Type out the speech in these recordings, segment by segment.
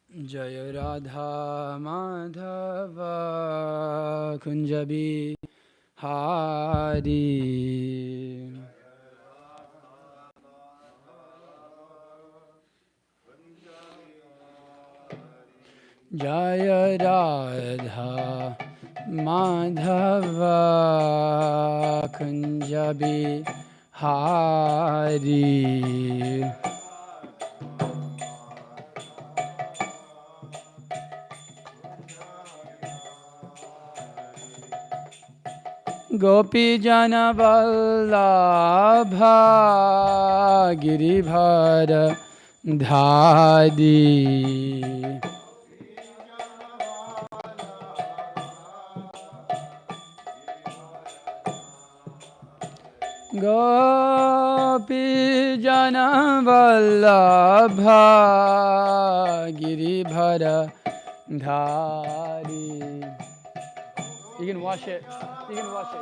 Jaya Radha Madhava Kunja Hari. Jaya Radha Madhava Kunja Hari. Gopi Jana Vallabha Giribhara Dhari. Gopi Jana Vallabha Giribhara Dhari. You can wash it. You can wash it.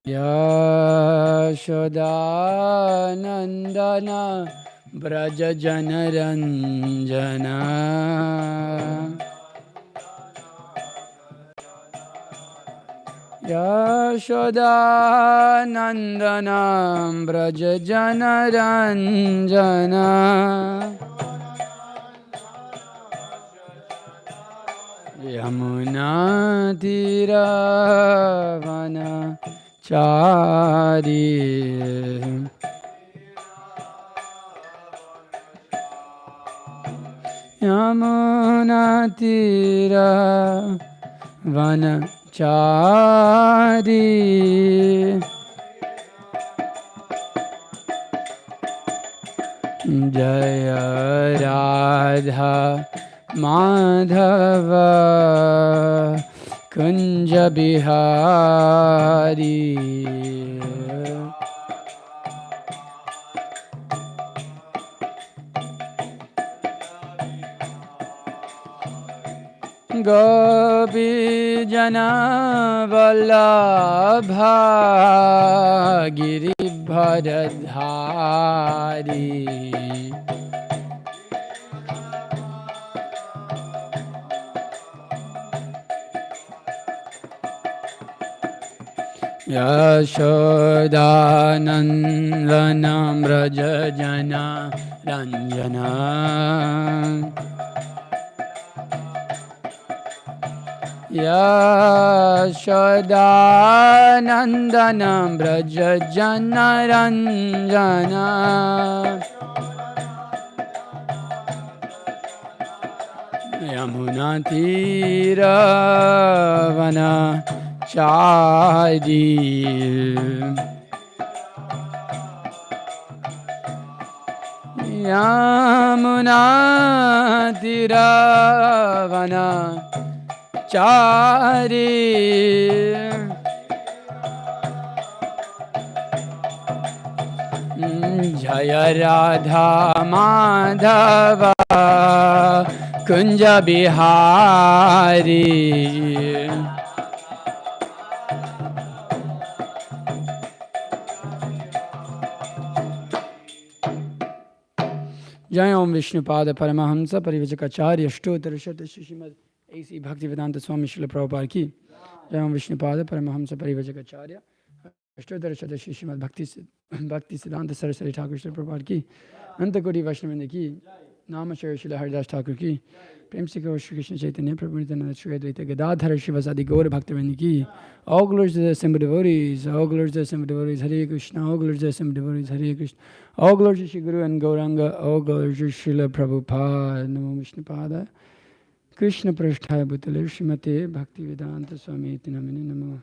Yashoda Nandana Braja Janaranjana Yashoda Nandana Braja Janaranjana Yamuna Tiravana Chari. Yamuna Tiravana Chari. Jaya Radha Madhava Kunja Bihari. Gopi Jana Vallabha Giribhara Dhari. Yashoda Nandana Braja Jana Ranjana Yashoda Nandana Braja Jana Ranjana Yamuna Tiravana Chari. Yamuna Tiravana Chari. Jaya Radha Madhava Kunja Bihari. Jai Om Vishnupada Paramahamsa Parivajakacarya Shtotra Shata Shishimad A.C. Bhaktivedanta Swami Srila Prabhupada ki. Jai Om Vishnupada Paramahamsa Parivajakacarya Shtotra Shata Shishimad Bhaktivedanta Saraswati Thakur Srila Prabhupada ki. Antakoti Vaishnavanda ki. Namacharya Srila Haridas Thakur ki. Prem Se Gaur Shri Krishna Chaitanya Prabhu Nityananda Shri Advaita Gadadhara Shivasadi Gaur Bhaktivinoda ki. All glories to the assembled devotees, all glories to the assembled devotees, Hare Krishna, all glories to the assembled devotees, Hare Krishna. All glories to Shri Guru and Gauranga, all glories to Srila Prabhupada, Namo Vishnupada, Krishna Prasthaya Bhutale, Srimate Bhaktivedanta Swami Iti Namine, Namo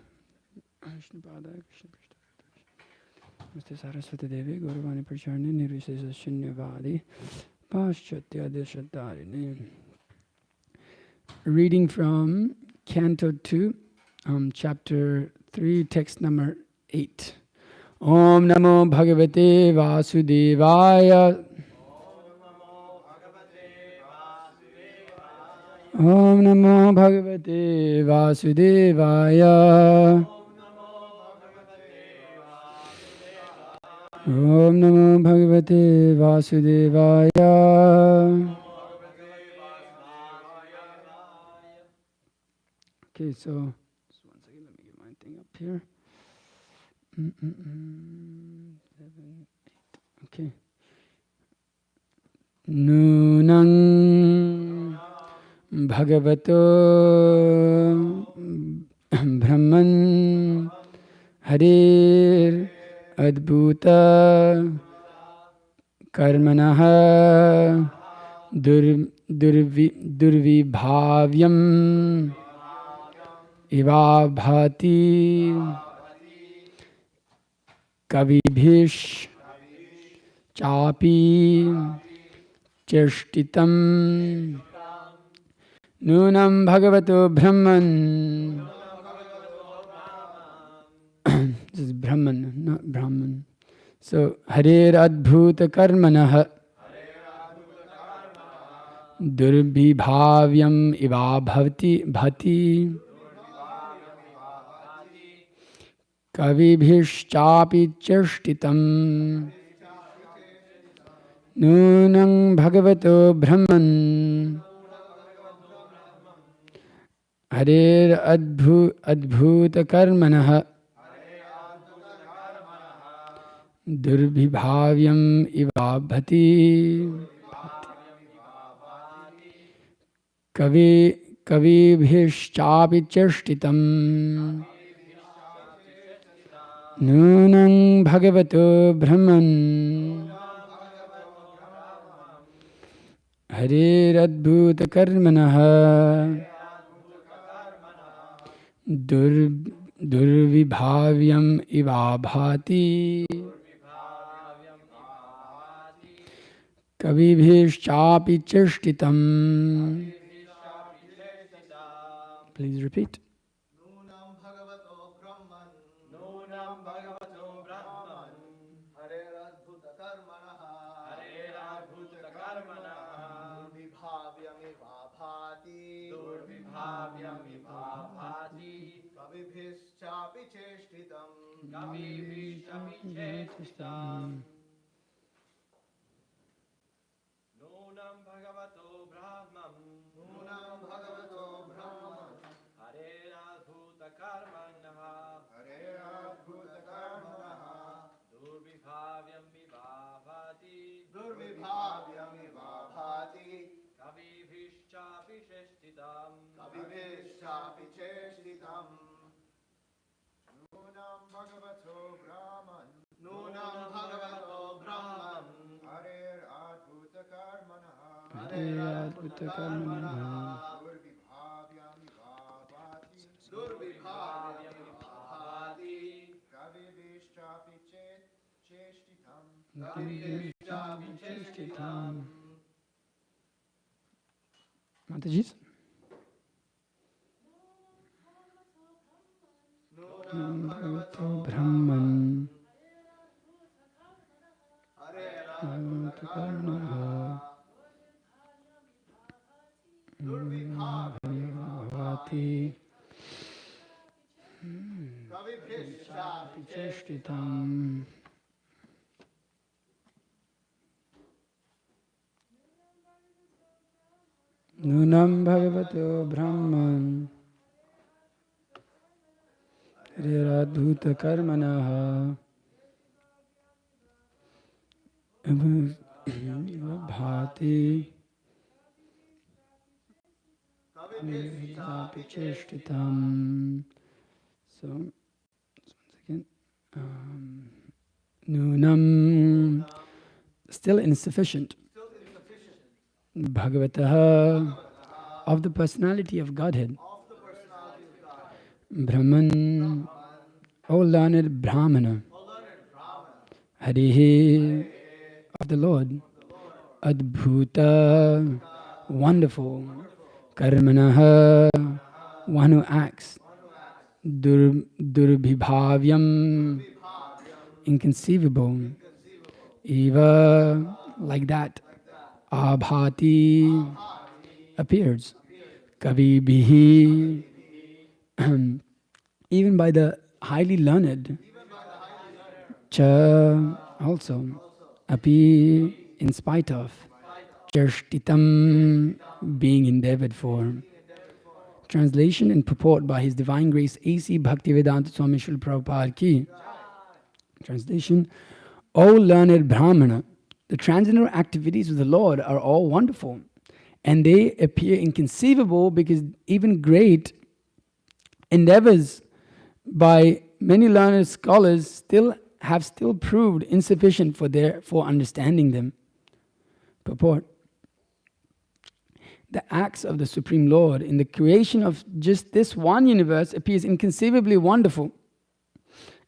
Vishnupada, Krishna Prasthaya. Namaste Saraswati Devi, Gauravani Pracharni, Nirvisesa Shunyavadi, Paschatya Deshatharini. Reading from Canto 2, Chapter 3, text number 8. Om Namo Bhagavate Vasudevaya. Om Namo Bhagavate Vasudevaya. Om Namo Bhagavate Vasudevaya. Okay, so just one second, let me get my thing up here. 7, 8. Okay. Nunang Bhagavato Brahman Harir Adbhuta Karmanaha Durvibhavyam Iva Bhati Kavibhish Chapi Cheshtitam Nunam Bhagavato Brahman. This is Brahman, not Brahman. So, Harir Adbhuta Karmanah Durbibhavyam Iva Bhati Kavibhishchapi Cheshtitam Nunam Bhagavato Brahman Harir Adbhuta Karmanah Durbibhavyam Iva Bhati Kavibhishchapi Cheshtitam Nunam Bhagavato Brahman Harir Adbhuta Karmanah Durvibhavyam Iva Bhati Kavibhishchapi Cheshtitam. Please repeat. Nunam Bhagavato Brahman. Nunam Bhagavato Brahman. Harer Adbhuta Karmanaha. Harer Adbhuta Karmanaha. Durvibhavyamiva bhati. Durvibhavyamiva bhati. Kavibhishchapi cheshtitam. Kavibhishchapi cheshtitam. Nunam Bhagavato Brahman. Nunam Bhagavato Brahman. Hare Adbhuta Karmanaha. Hare Adbhuta Karmanaha. Durvibhavyam Vibhavati. Durvibhavyam Vibhavati. Kavibhishchapi cheshtitam. Kavibhishchapi cheshtitam. Nunam Bhagavato Brahman. Nunam Bhagavato Brahman. Hare Adbhuta Karmanaha. Hare Adbhuta Karmanaha. Durvibhavyamibhavati. Kavibhishchapi cheshtitam. Kavibhishchapi cheshtitam. Mataji's. Nunam Bhagavato Brahman Hare Adbhuta Karmanaha Durvibhavyamibhavati Kavibhishchapi Cheshtitam. Nunam Bhagavato Brahman Harir-Adbhuta Karmanaha Bhati Kavibhishchapi Cheshtitam. So, just one second. Nunam, still insufficient. Bhagavataha, of the personality of Godhead. Brahman, O learned Brahmana. Harihi, of the Lord. Adbhuta, wonderful. Karmanaha, one who acts. Durbibhavyam, inconceivable. Eva, like that. Abhati, appears. Kavibhihi, even by the highly learned. Cha, also, api, in spite of, chershtitam, being endeavored for. Translation and purport by His Divine Grace A.C. Bhaktivedanta Swami Srila Prabhupada Ki. Translation: O learned Brahmana, the transcendental activities of the Lord are all wonderful, and they appear inconceivable because even great endeavors by many learned scholars have proved insufficient for understanding them. Purport: the acts of the Supreme Lord in the creation of just this one universe appears inconceivably wonderful.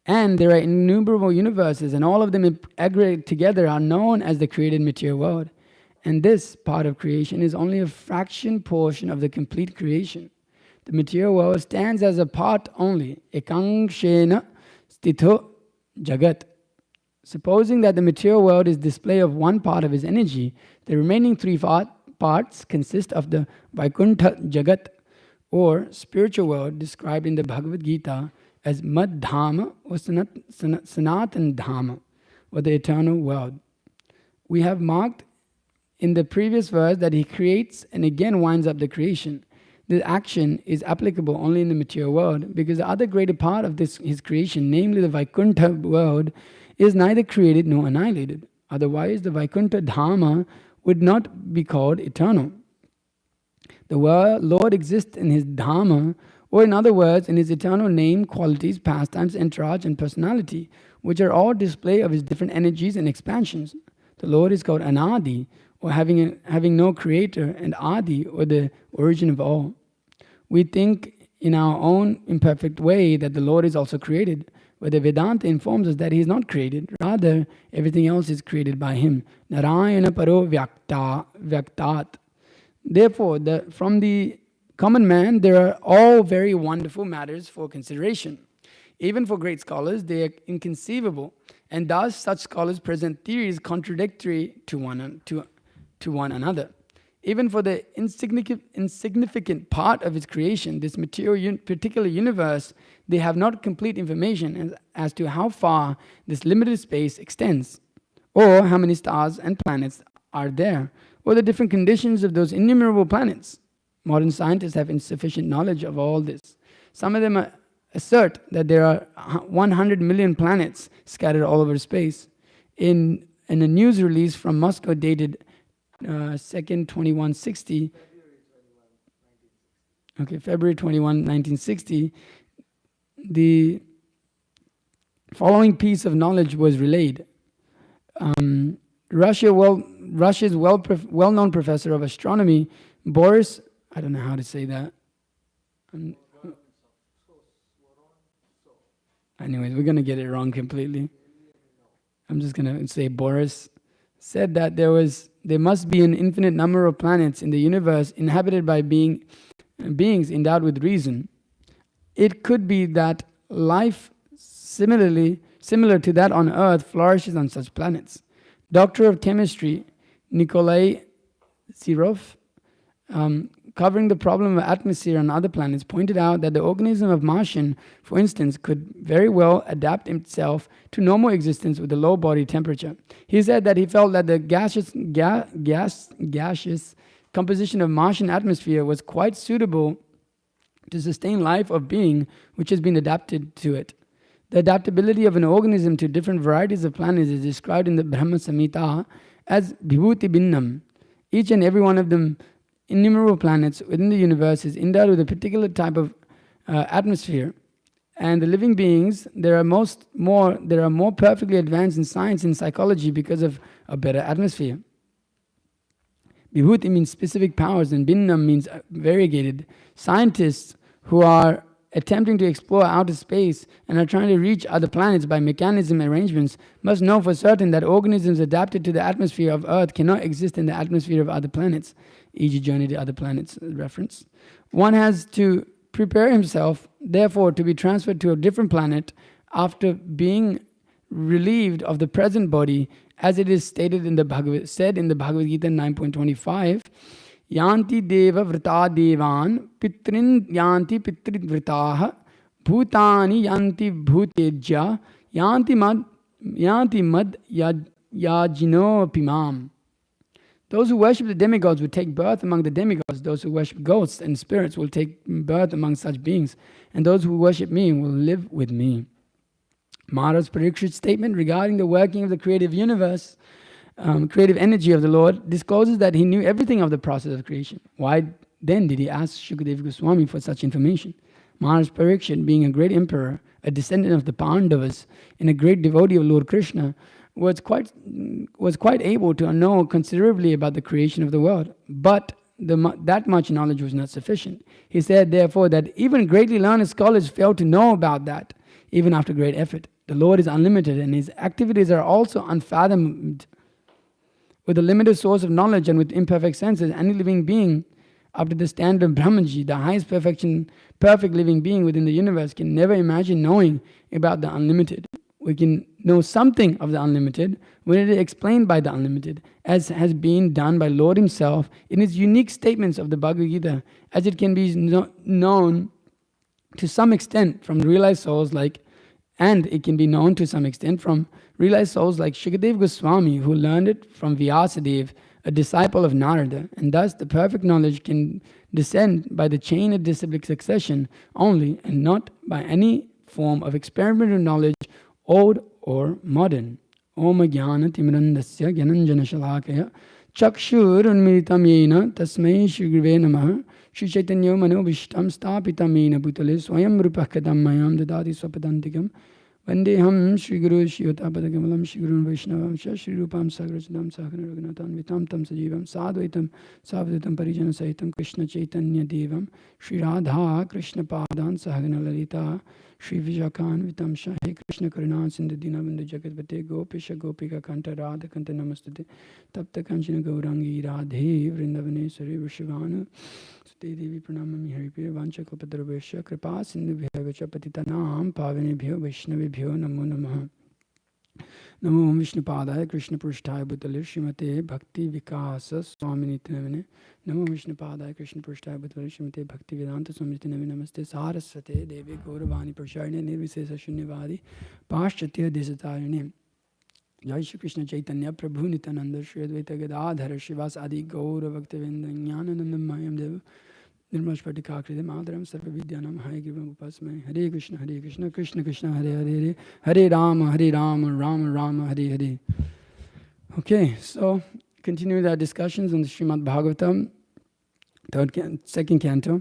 And there are innumerable universes, and all of them aggregated together are known as the created material world. And this part of creation is only a fraction portion of the complete creation. The material world stands as a part only, ekangshena stitho jagat. Supposing that the material world is display of one part of his energy, the remaining three parts consist of the Vaikuntha Jagat, or spiritual world, described in the Bhagavad Gita as Mad Dhama or Sanatan Dhama, or the eternal world. We have marked in the previous verse that he creates and again winds up the creation. This action is applicable only in the material world, because the other greater part of his creation, namely the Vaikuntha world, is neither created nor annihilated. Otherwise, the Vaikuntha Dhama would not be called eternal. The Lord exists in his Dhamma, or in other words, in his eternal name, qualities, pastimes, entourage, and personality, which are all display of his different energies and expansions. The Lord is called Anadi, or having no creator, and Adi, or the origin of all. We think in our own imperfect way that the Lord is also created, but the Vedanta informs us that he is not created. Rather, everything else is created by him. Narayana paro vyaktat. Therefore, from the common man, there are all very wonderful matters for consideration. Even for great scholars, they are inconceivable, and thus such scholars present theories contradictory to one another. Even for the insignificant part of its creation, this particular universe, they have not complete information as to how far this limited space extends, or how many stars and planets are there, or the different conditions of those innumerable planets. Modern scientists have insufficient knowledge of all this. Some of them assert that there are 100 million planets scattered all over space. In a news release from Moscow dated 2nd 2160, February 21, 1960, the following piece of knowledge was relayed. Russia's well-known professor of astronomy, Boris, I don't know how to say that. Anyways, we're going to get it wrong completely. I'm just going to say Boris said that there must be an infinite number of planets in the universe inhabited by beings endowed with reason. It could be that life similar to that on Earth flourishes on such planets. Doctor of Chemistry Nikolai Zirov, covering the problem of atmosphere on other planets, pointed out that the organism of Martian, for instance, could very well adapt itself to normal existence with a low body temperature. He said that he felt that the gaseous composition of Martian atmosphere was quite suitable to sustain life of being which has been adapted to it. The adaptability of an organism to different varieties of planets is described in the Brahma Samhita as Vibhuti Binnam. Each and every one of them, innumerable planets within the universe, is endowed with a particular type of atmosphere. And the living beings, there are more perfectly advanced in science and psychology because of a better atmosphere. Vibhuti means specific powers, and Binnam means variegated. Scientists who are attempting to explore outer space and are trying to reach other planets by mechanism arrangements must know for certain that organisms adapted to the atmosphere of Earth cannot exist in the atmosphere of other planets, e.g. journey to other planets reference. One has to prepare himself, therefore, to be transferred to a different planet after being relieved of the present body, as it is stated in the Bhagavad Gita 9.25. Yanti deva vrita devan pitrin yanti pitrid vritaha bhutani yanti bhutejya yanti yanti mad yajino pimam. Those who worship the demigods will take birth among the demigods. Those who worship ghosts and spirits will take birth among such beings. And those who worship me will live with me. Maharaj Parikshit's statement regarding the working of the creative universe, creative energy of the Lord, discloses that he knew everything of the process of creation. Why then did he ask Shukadeva Goswami for such information? Maharaj Parikshit, being a great emperor, a descendant of the Pandavas, and a great devotee of Lord Krishna, was quite able to know considerably about the creation of the world. But that much knowledge was not sufficient. He said, therefore, that even greatly learned scholars fail to know about that, even after great effort. The Lord is unlimited, and his activities are also unfathomed. With a limited source of knowledge and with imperfect senses, any living being, up to the standard of Brahmaji, the highest perfect living being within the universe, can never imagine knowing about the unlimited. We can know something of the unlimited when it is explained by the unlimited, as has been done by Lord himself in his unique statements of the Bhagavad Gita, as it can be known to some extent from realized souls and it can be known to some extent from realized souls like Shukadeva Goswami, who learned it from Vyasadeva, a disciple of Narada, and thus the perfect knowledge can descend by the chain of disciplic succession only, and not by any form of experimental knowledge, old or modern. Om Jnana Timirandasya Gyananjana Shalakaya Chakshur Unmiritam Yena Tasmai Shri Guruve Namaha Shri Chaitanya Mano Vishtam Stapitam Yena Bhutale Swayam Rupakatam Mayam Dadati Swapadantikam Vandeham Shri Guru Shiyotapadagamlam Shri Guru Vaishnavam Shri Rupam Sagrajadam Sakhana Raghunathan Vitam Tam Sajivam Sadvaitam Savaditam Parijana Sahitam Krishna Chaitanya Devam Shri Radha Krishna Padan Sahagana Lalita Shri Vijakan Vitam Shahi Krishna Karuna Sindhu Dinabandhu Jagatpate Gopisha Gopika Kanta Radha Kanta Namastute Tapta Kanchana Gaurangi Radhe Vrindavane Sari Vishivanu Sute Devi Pranamami Haripir Vancha Kalpatarvesha Kripa Sindhu Bhyavacha Patitanam Pavanebhyo Vaishnavibhyo Namo Namaha Namo Om Vishnu Padaya Krishna Prushtaya Bhutale Srimate Bhakti Vikasa Swamini Namane Namo Vishnu Padaya Krishna Prushtaya Bhutale Srimate Bhakti Vedanta Swamini Namane Namaste Saraswate Devi Gauravani Prasharine Nirvisesa Shunyavadi Paschatya Desatarine Jai Shri Krishna Chaitanya Prabhu Nityananda Shri Advaita Gadadhara Shivas Adi Gaura Bhaktivinoda Jnanananda Mayam Deva Nirmashpatikakritam Adaram Sarva Vidyanam Hari Grivam Upasmai Hare Krishna Krishna Krishna Hare Hare Hare Rama Rama Rama Hare Hare. Okay, so continue our discussions on the Srimad Bhagavatam, second canto.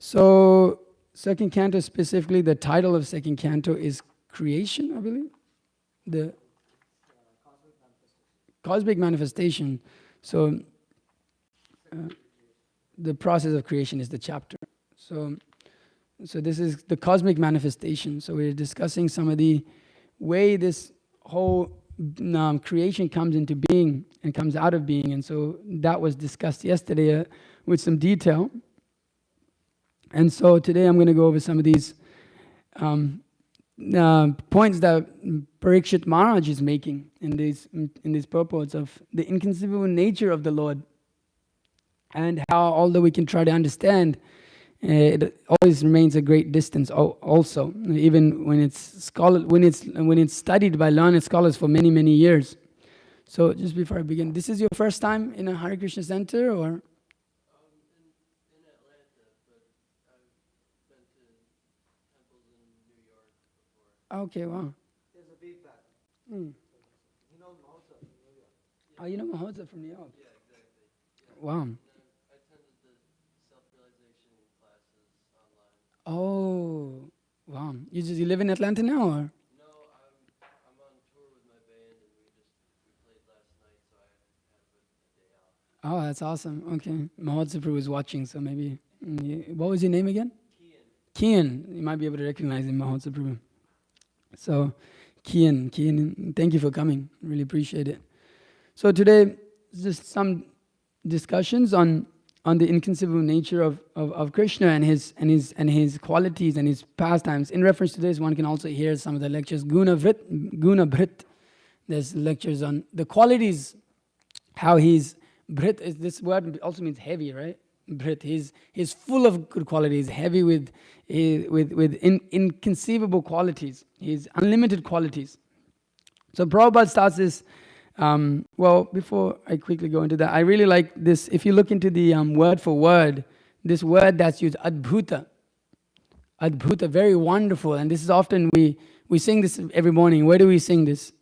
So second canto, specifically the title of second canto is Creation, I believe. The cosmic manifestation. So the process of creation is the chapter. So this is the cosmic manifestation. So we're discussing some of the way this whole creation comes into being and comes out of being. And so that was discussed yesterday with some detail. And so today I'm going to go over some of these points that Parikshit Maharaj is making in these purports of the inconceivable nature of the Lord, and how, although we can try to understand, it always remains a great distance. Also, even when it's studied by learned scholars for many years. So, just before I begin, this is your first time in a Hare Krishna center, or? In Atlanta, but I've been to temples in New York before. Okay, wow. There's a feedback. Hmm. You know Mahotsav from New York. Oh, you know Mahotsav from New York? Yeah, exactly. Yeah. Wow. And I attended the self-realization classes online. Oh, wow. You live in Atlanta now, or? No, I'm on tour with my band, and we played last night, so I have a day off. Oh, that's awesome. Okay. Mahotsav was watching, so maybe. What was your name again? Kian. You might be able to recognize him, Mahotsav. So, Kian, thank you for coming. Really appreciate it. So today, just some discussions on the inconceivable nature of Krishna and his qualities and his pastimes. In reference to this, one can also hear some of the lectures, Guna Bhrit. There's lectures on the qualities, how he's Bhrit. This word also means heavy, right? Bhrit. He's full of good qualities, heavy with inconceivable qualities. He's unlimited qualities. So Prabhupada starts this, well, before I quickly go into that, I really like this. If you look into the word for word, this word that's used, adbhuta. Adbhuta, very wonderful. And this is often, we sing this every morning. Where do we sing this?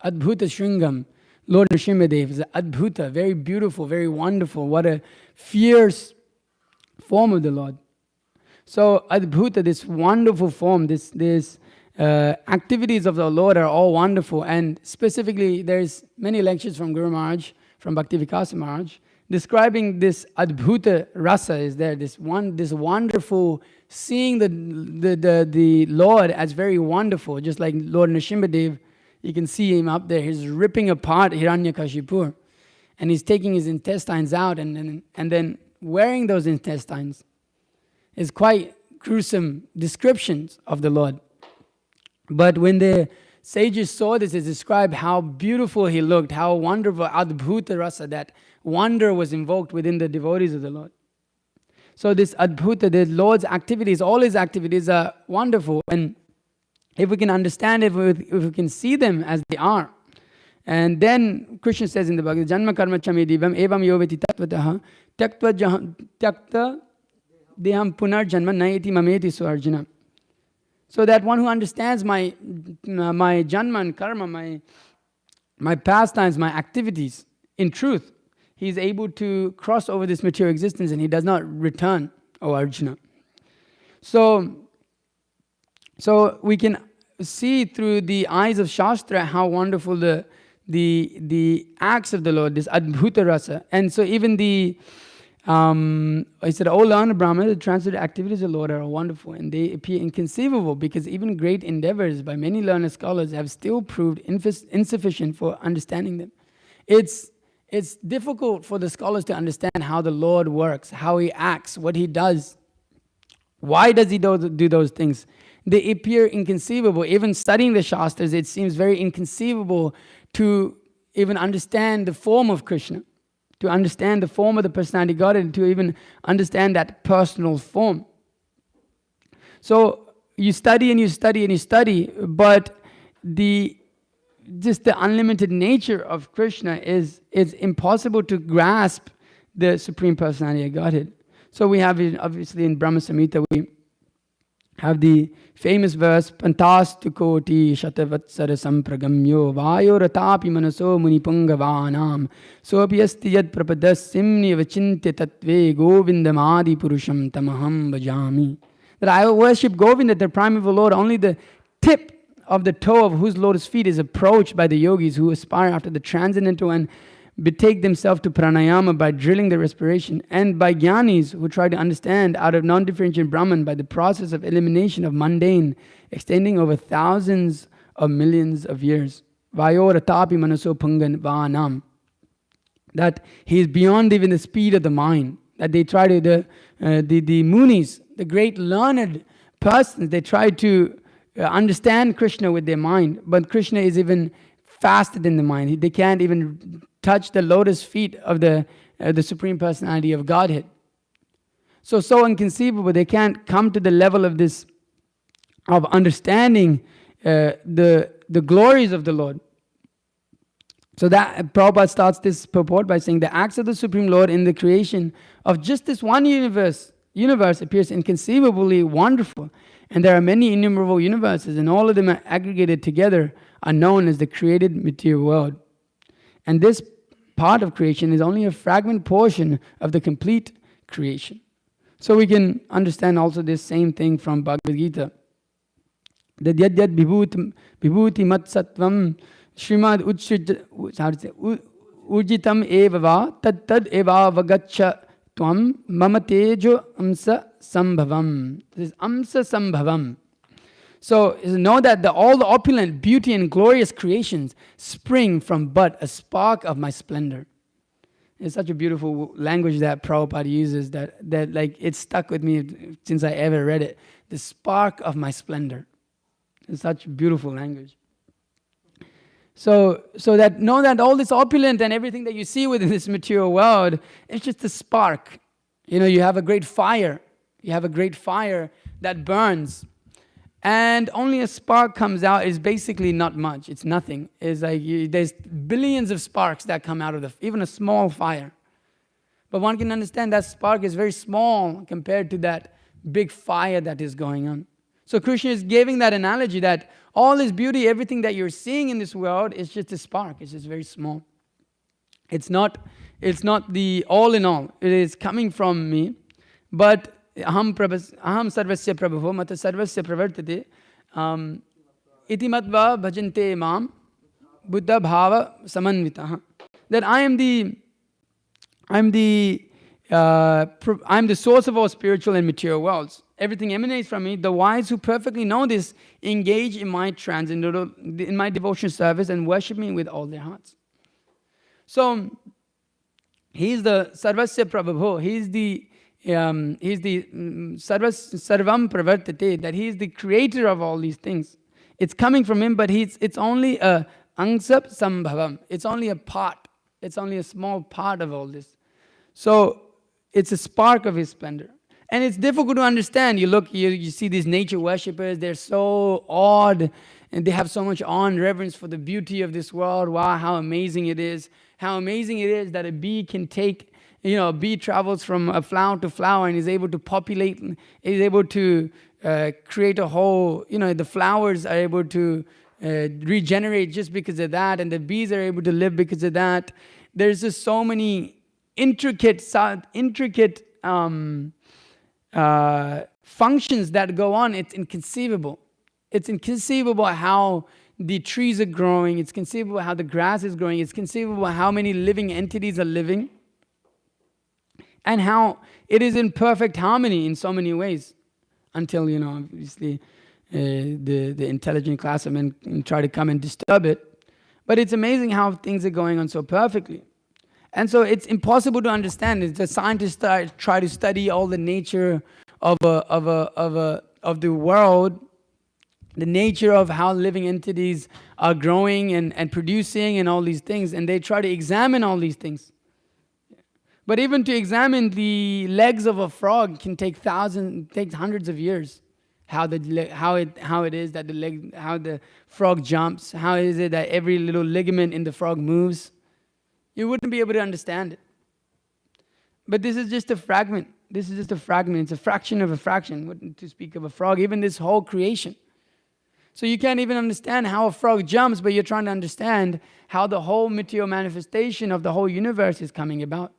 Adbhuta Shringam. Lord Nrsimhadev is adbhuta, very beautiful, very wonderful. What a fierce form of the Lord. So adbhuta, this wonderful form, this activities of the Lord are all wonderful. And specifically, there's many lectures from Guru Maharaj, from Bhaktivikasa Maharaj, describing this adbhuta rasa is there. This wonderful, seeing the Lord as very wonderful, just like Lord Nrsimhadev. You can see him up there. He's ripping apart Hiranyakashipu, and he's taking his intestines out, and then wearing those intestines. Is quite gruesome descriptions of the Lord. But when the sages saw this, it described how beautiful he looked, how wonderful, adbhuta rasa, that wonder was invoked within the devotees of the Lord. So this adbhuta, the Lord's activities, all his activities are wonderful. And if we can understand it, if we can see them as they are, and then Krishna says in the Bhagavad Janma karma chame divam evam yoveti tattvataha tyakta deham punar janma naeti mameti so Arjuna. So that one who understands my janma and karma, my pastimes, my activities, in truth, he is able to cross over this material existence and he does not return, O Arjuna. So we can see through the eyes of Shastra how wonderful the acts of the Lord, this adbhuta rasa. And so even I said, O learned Brahmana, the translated activities of the Lord are wonderful and they appear inconceivable because even great endeavors by many learned scholars have still proved insufficient for understanding them. It's difficult for the scholars to understand how the Lord works, how he acts, what he does. Why does he do those things? They appear inconceivable. Even studying the Shastras, it seems very inconceivable to even understand the form of Krishna, to understand the form of the personality God, and to even understand that personal form. So you study and you study and you study, but just the unlimited nature of Krishna is impossible to grasp the Supreme Personality of Godhead. So we have it obviously in Brahma Samhita, we have the famous verse, Pantastu koti shatavatsara sampragamyo vayo ratapi manaso munipungavanam sopi asti yad prapadas simni vachintya tatve govindamadi purusham tamaham bhajami. That I worship Govinda, the primeval Lord, only the tip of the toe of whose lotus feet is approached by the yogis who aspire after the transcendental and betake themselves to pranayama by drilling the respiration, and by jnanis who try to understand out of non-differentiated Brahman by the process of elimination of mundane, extending over thousands of millions of years. Vayoratapi manaso pungan vanam. That he is beyond even the speed of the mind. That they try to, the munis, the great learned persons, they try to understand Krishna with their mind, but Krishna is even faster than the mind. They can't even touch the lotus feet of the Supreme Personality of Godhead. So inconceivable. They can't come to the level of this, of understanding the glories of the Lord. So that Prabhupada starts this purport by saying the acts of the Supreme Lord in the creation of just this one universe appears inconceivably wonderful. And there are many innumerable universes, and all of them are aggregated together are known as the created material world. And this part of creation is only a fragment portion of the complete creation. So we can understand also this same thing from Bhagavad Gita. That yad yad vibhuti mat sattvam Srimad Urjitam evava tad eva vagacha tvam mama tejo amsa sambhavam. This is amsa sambhavam. So know that all the opulent beauty and glorious creations spring from but a spark of my splendor. It's such a beautiful language that Prabhupada uses that like it's stuck with me since I ever read it. The spark of my splendor. It's such beautiful language. So that know that all this opulent and everything that you see within this material world, it's just a spark. You know, you have a great fire. You have a great fire that burns. and only a spark comes out, is basically not much. It's nothing. It's like there's billions of sparks that come out of even a small fire. But one can understand that spark is very small compared to that big fire that is going on. So Krishna is giving that analogy that all this beauty, everything that you're seeing in this world is just a spark. It's just very small. It's not the all in all. It is coming from me. But aham sarvasya prabhu mata sarvasya pravartate iti matva bhajante mam buddha bhava samanvitaha. That I'm the source of all spiritual and material worlds. Everything emanates from me. The wise who perfectly know this engage in my in my devotional service and worship me with all their hearts. So he's the Sarvasya Prabhu. He's the Sarvam Pravartate, that he is the creator of all these things. It's coming from him, but it's only a angsap sambhavam. It's only a part. It's only a small part of all this. So it's a spark of his splendor. And it's difficult to understand. You see these nature worshippers, they're so awed, and they have so much awe and reverence for the beauty of this world. Wow, how amazing it is. How amazing it is that a bee can take, a bee travels from a flower to flower and is able to populate, is able to create a whole, the flowers are able to regenerate just because of that, and the bees are able to live because of that. There's just so many intricate functions that go on. It's inconceivable. It's inconceivable how the trees are growing. It's conceivable how the grass is growing. It's conceivable how many living entities are living, and how it is in perfect harmony in so many ways, until obviously the intelligent class of men try to come and disturb it. But it's amazing how things are going on so perfectly. And so it's impossible to understand. The scientists try to study all the nature of the world, the nature of how living entities are growing and producing and all these things, and they try to examine all these things. But even to examine the legs of a frog can take hundreds of years. How it is that how the frog jumps, how is it that every little ligament in the frog moves. You wouldn't be able to understand it. But this is just a fragment. It's a fraction of a fraction, to speak of a frog, even this whole creation. So you can't even understand how a frog jumps, but you're trying to understand how the whole material manifestation of the whole universe is coming about.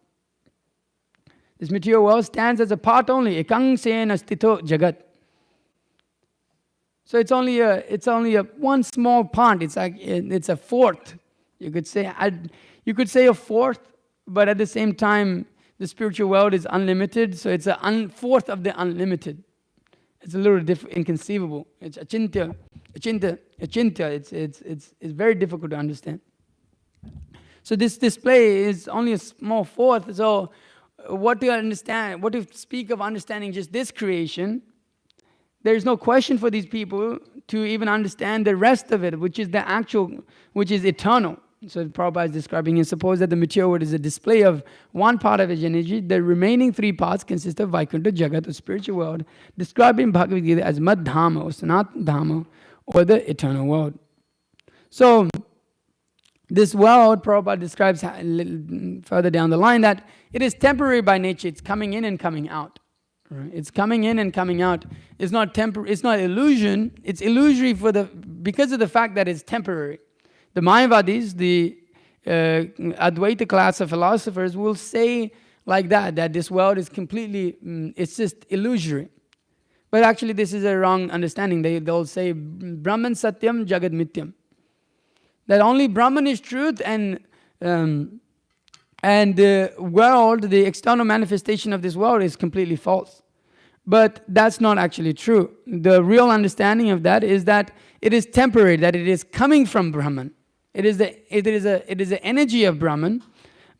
This material world stands as a part only. Ekang sena stito jagat. So it's only a one small part. It's a fourth. You could say a fourth, but at the same time, the spiritual world is unlimited, so it's a fourth of the unlimited. It's a little inconceivable. It's achintya. It's very difficult to understand. So this display is only a small fourth. So what to speak of understanding just this creation, there is no question for these people to even understand the rest of it, which is eternal. So Prabhupada is describing here, suppose that the material world is a display of one part of its energy, the remaining three parts consist of Vaikuntha, Jagat, or spiritual world, described in Bhagavad Gita as Mad Dhamma or Sanat Dhamma, or the eternal world. So this world, Prabhupada describes further down the line that it is temporary by nature. It's coming in and coming out. Right? It's coming in and coming out. It's not temporary. It's not illusion. It's illusory because of the fact that it's temporary. The Mayavadis, the Advaita class of philosophers, will say like that this world is completely, it's just illusory. But actually this is a wrong understanding. They'll say, Brahman Satyam Jagad Mityam. That only Brahman is truth, and the world, the external manifestation of this world is completely false. But that's not actually true. The real understanding of that is that it is temporary, that it is coming from Brahman. It is the energy of Brahman,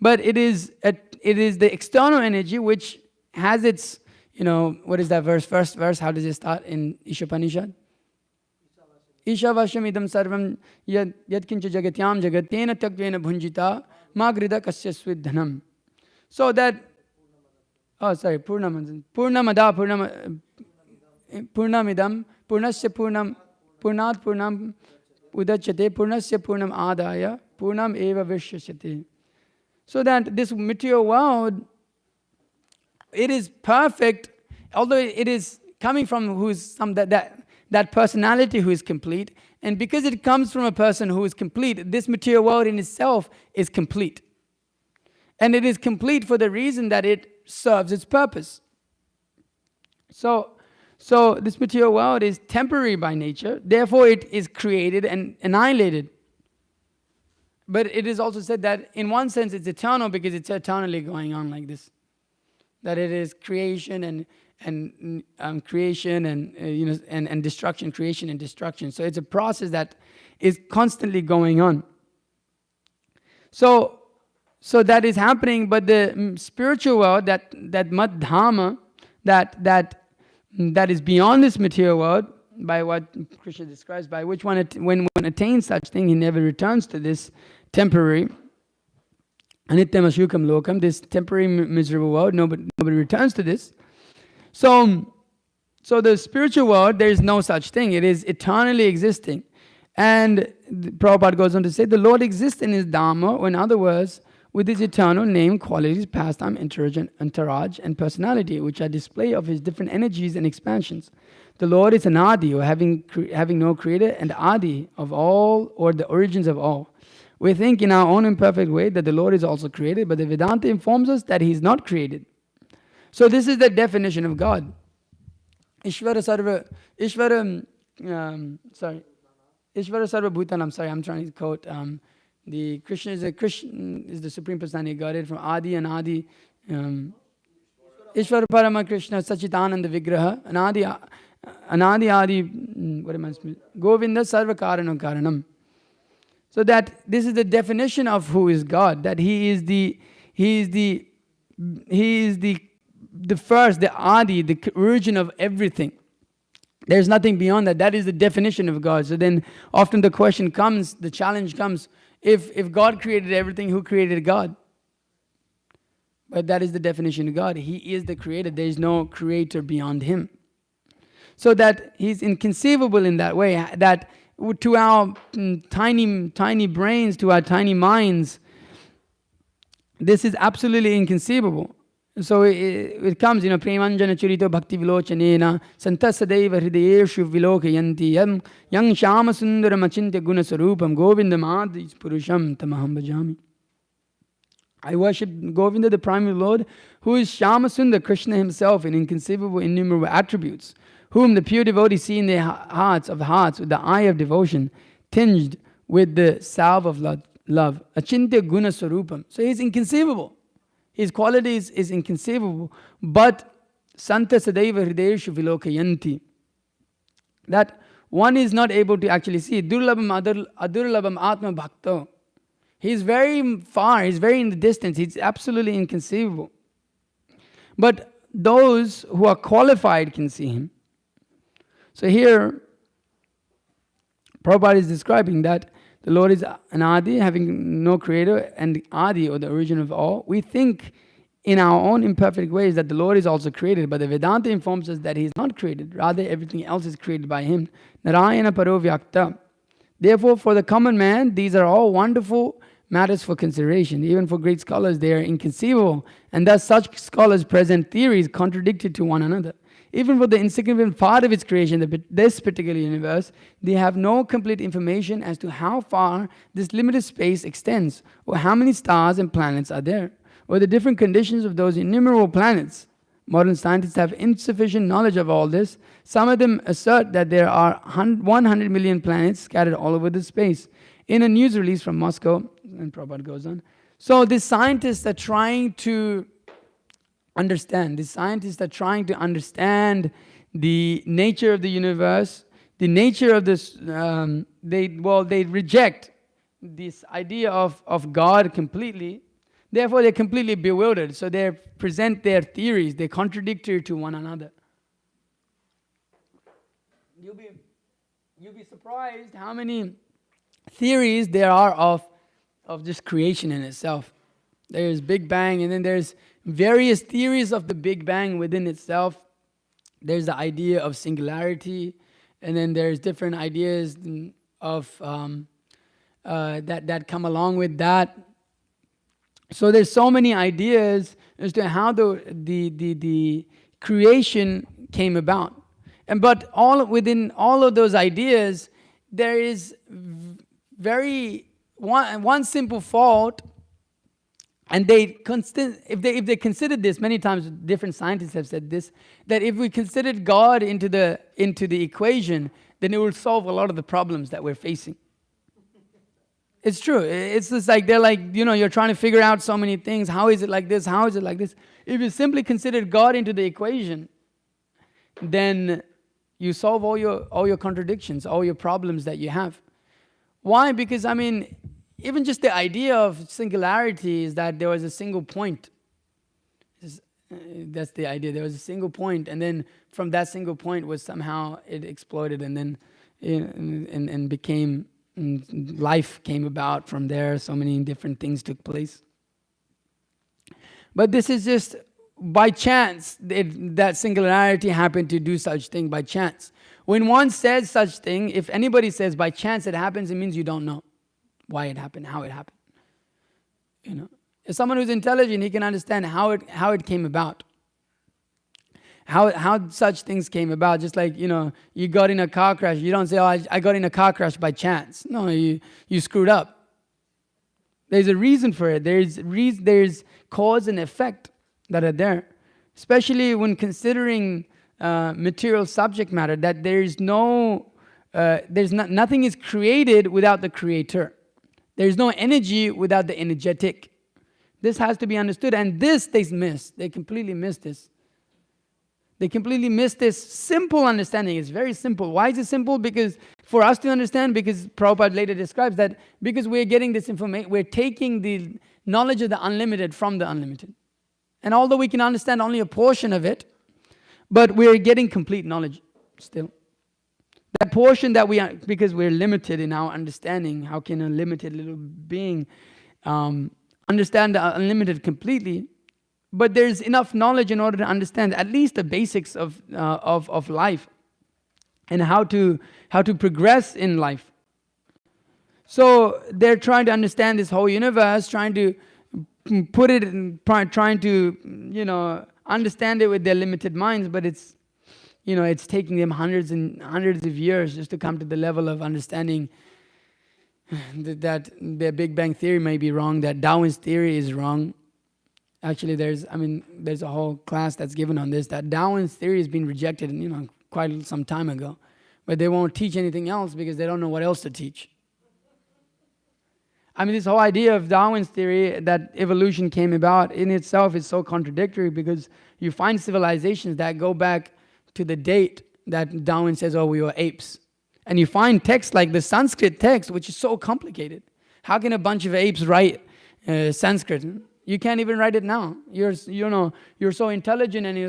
but it is the external energy which has its, what is that verse? First verse, how does it start in Ishopanishad? Ishavasham idam sarvam yad kincha jagatyam jagatyena tyakvena bhunjita magrida kasya svidhanam. So that, Purnamidam Purnasya Purnam Purnat Purnam Udachyate Purnasya Purnam Adaya Purnam Eva Vishyashyate. So that this material world, it is perfect, although it is coming from that personality who is complete. And because it comes from a person who is complete, this material world in itself is complete. And it is complete for the reason that it serves its purpose. So this material world is temporary by nature, therefore it is created and annihilated. But it is also said that in one sense it's eternal because it's eternally going on like this. That it is creation and creation and destruction, creation and destruction. So it's a process that is constantly going on. So that is happening, but the spiritual world, that Madhyama, that is beyond this material world, by what Krishna describes, by which when one attains such thing, he never returns to this temporary Anityam Ashukam Lokam, this temporary miserable world. Nobody returns to this. So the spiritual world, there is no such thing. It is eternally existing. And Prabhupada goes on to say, the Lord exists in his Dhamma, or in other words, with his eternal name, qualities, pastime, entourage, and personality, which are display of his different energies and expansions. The Lord is an Adi, or having no creator, and Adi of all, or the origins of all. We think in our own imperfect way that the Lord is also created, but the Vedanta informs us that he is not created. So this is the definition of God. Ishvara Sarva Bhutanam. Sorry, I'm trying to quote. The Krishna is the Supreme Personality of Godhead from Adi and Adi. Ishvara Parama Krishna Sachitananda Vigraha Anadi Adi. What am I saying? Govinda Sarva Karanam Karanam. So that this is the definition of who is God. That he is the first, the Adi, the origin of everything. There's nothing beyond that. That is the definition of God. So then often the question comes, the challenge comes, if God created everything, who created God? But that is the definition of God. He is the creator. There is no creator beyond him. So that he's inconceivable in that way, that to our tiny brains, to our tiny minds, this is absolutely inconceivable. So it comes, Premanjana Churito Bhakti Vilochanena Santasadeva Hridayeshu Vilokayanti Yang Shama Sundaram Achintya Guna Sarupam Govindam Adi Purusham Tamaham Bhajami. I worship Govinda, the primary Lord, who is Shama Sundar, Krishna himself, in inconceivable, innumerable attributes, whom the pure devotees see in their hearts with the eye of devotion, tinged with the salve of love. Achintya Guna Sarupam. So he's inconceivable. His qualities is inconceivable, but Santa Sadaiva Hridayeshu Vilokayanti, that one is not able to actually see. Durlabham Adurlabham Atma Bhakto. He's very far, he's very in the distance, he's absolutely inconceivable. But those who are qualified can see him. So here, Prabhupada is describing that the Lord is an Adi, having no creator, and Adi, or the origin of all. We think in our own imperfect ways that the Lord is also created, but the Vedanta informs us that he is not created. Rather, everything else is created by him. Narayana Paro Vyakta. Therefore, for the common man, these are all wonderful matters for consideration. Even for great scholars, they are inconceivable, and thus such scholars present theories contradicted to one another. Even for the insignificant part of its creation, this particular universe, they have no complete information as to how far this limited space extends, or how many stars and planets are there, or the different conditions of those innumerable planets. Modern scientists have insufficient knowledge of all this. Some of them assert that there are 100 million planets scattered all over the space. In a news release from Moscow, and Prabhupada goes on, so these scientists are trying to understand. The scientists are trying to understand the nature of the universe, the nature of this. They reject this idea of God completely. Therefore, they're completely bewildered. So they present their theories. They're contradictory to one another. You'll be surprised how many theories there are of just creation in itself. There's Big Bang, and then there's various theories of the Big Bang within itself. There's the idea of singularity, and then there's different ideas of that come along with that. So there's so many ideas as to how the creation came about, but within all of those ideas, there is very one simple fault. And if they considered this, many times different scientists have said this, that if we considered God into the equation, then it will solve a lot of the problems that we're facing. It's true. It's just like they're like, you're trying to figure out so many things. How is it like this? How is it like this? If you simply considered God into the equation, then you solve all your contradictions, all your problems that you have. Why? Because even just the idea of singularity is that there was a single point. That's the idea. There was a single point, and then from that single point was somehow it exploded, and then and became life came about from there. So many different things took place. But this is just by chance that singularity happened to do such thing by chance. When one says such thing, if anybody says by chance it happens, it means you don't know why it happened, how it happened. If someone who's intelligent, he can understand how it came about. How such things came about. Just like, you got in a car crash. You don't say, oh, I got in a car crash by chance. No, you screwed up. There's a reason for it. There's cause and effect that are there. Especially when considering material subject matter, that nothing is created without the creator. There's no energy without the energetic. This has to be understood, and this they miss. They completely miss this. They completely miss this simple understanding. It's very simple. Why is it simple? Because for us to understand, because Prabhupada later describes that, because we're getting this information, we're taking the knowledge of the unlimited from the unlimited. And although we can understand only a portion of it, but we're getting complete knowledge still. That portion that we are, because we're limited in our understanding, how can a limited little being understand the unlimited completely? But there's enough knowledge in order to understand at least the basics of life and how to progress in life. So they're trying to understand this whole universe, trying to put it in, trying to understand it with their limited minds, but it's taking them hundreds and hundreds of years just to come to the level of understanding that their Big Bang theory may be wrong, that Darwin's theory is wrong. Actually, there's a whole class that's given on this, that Darwin's theory has been rejected, quite some time ago. But they won't teach anything else because they don't know what else to teach. This whole idea of Darwin's theory that evolution came about in itself is so contradictory, because you find civilizations that go back to the date that Darwin says, oh, we were apes. And you find texts like the Sanskrit text, which is so complicated. How can a bunch of apes write Sanskrit? You can't even write it now. You're so intelligent, and you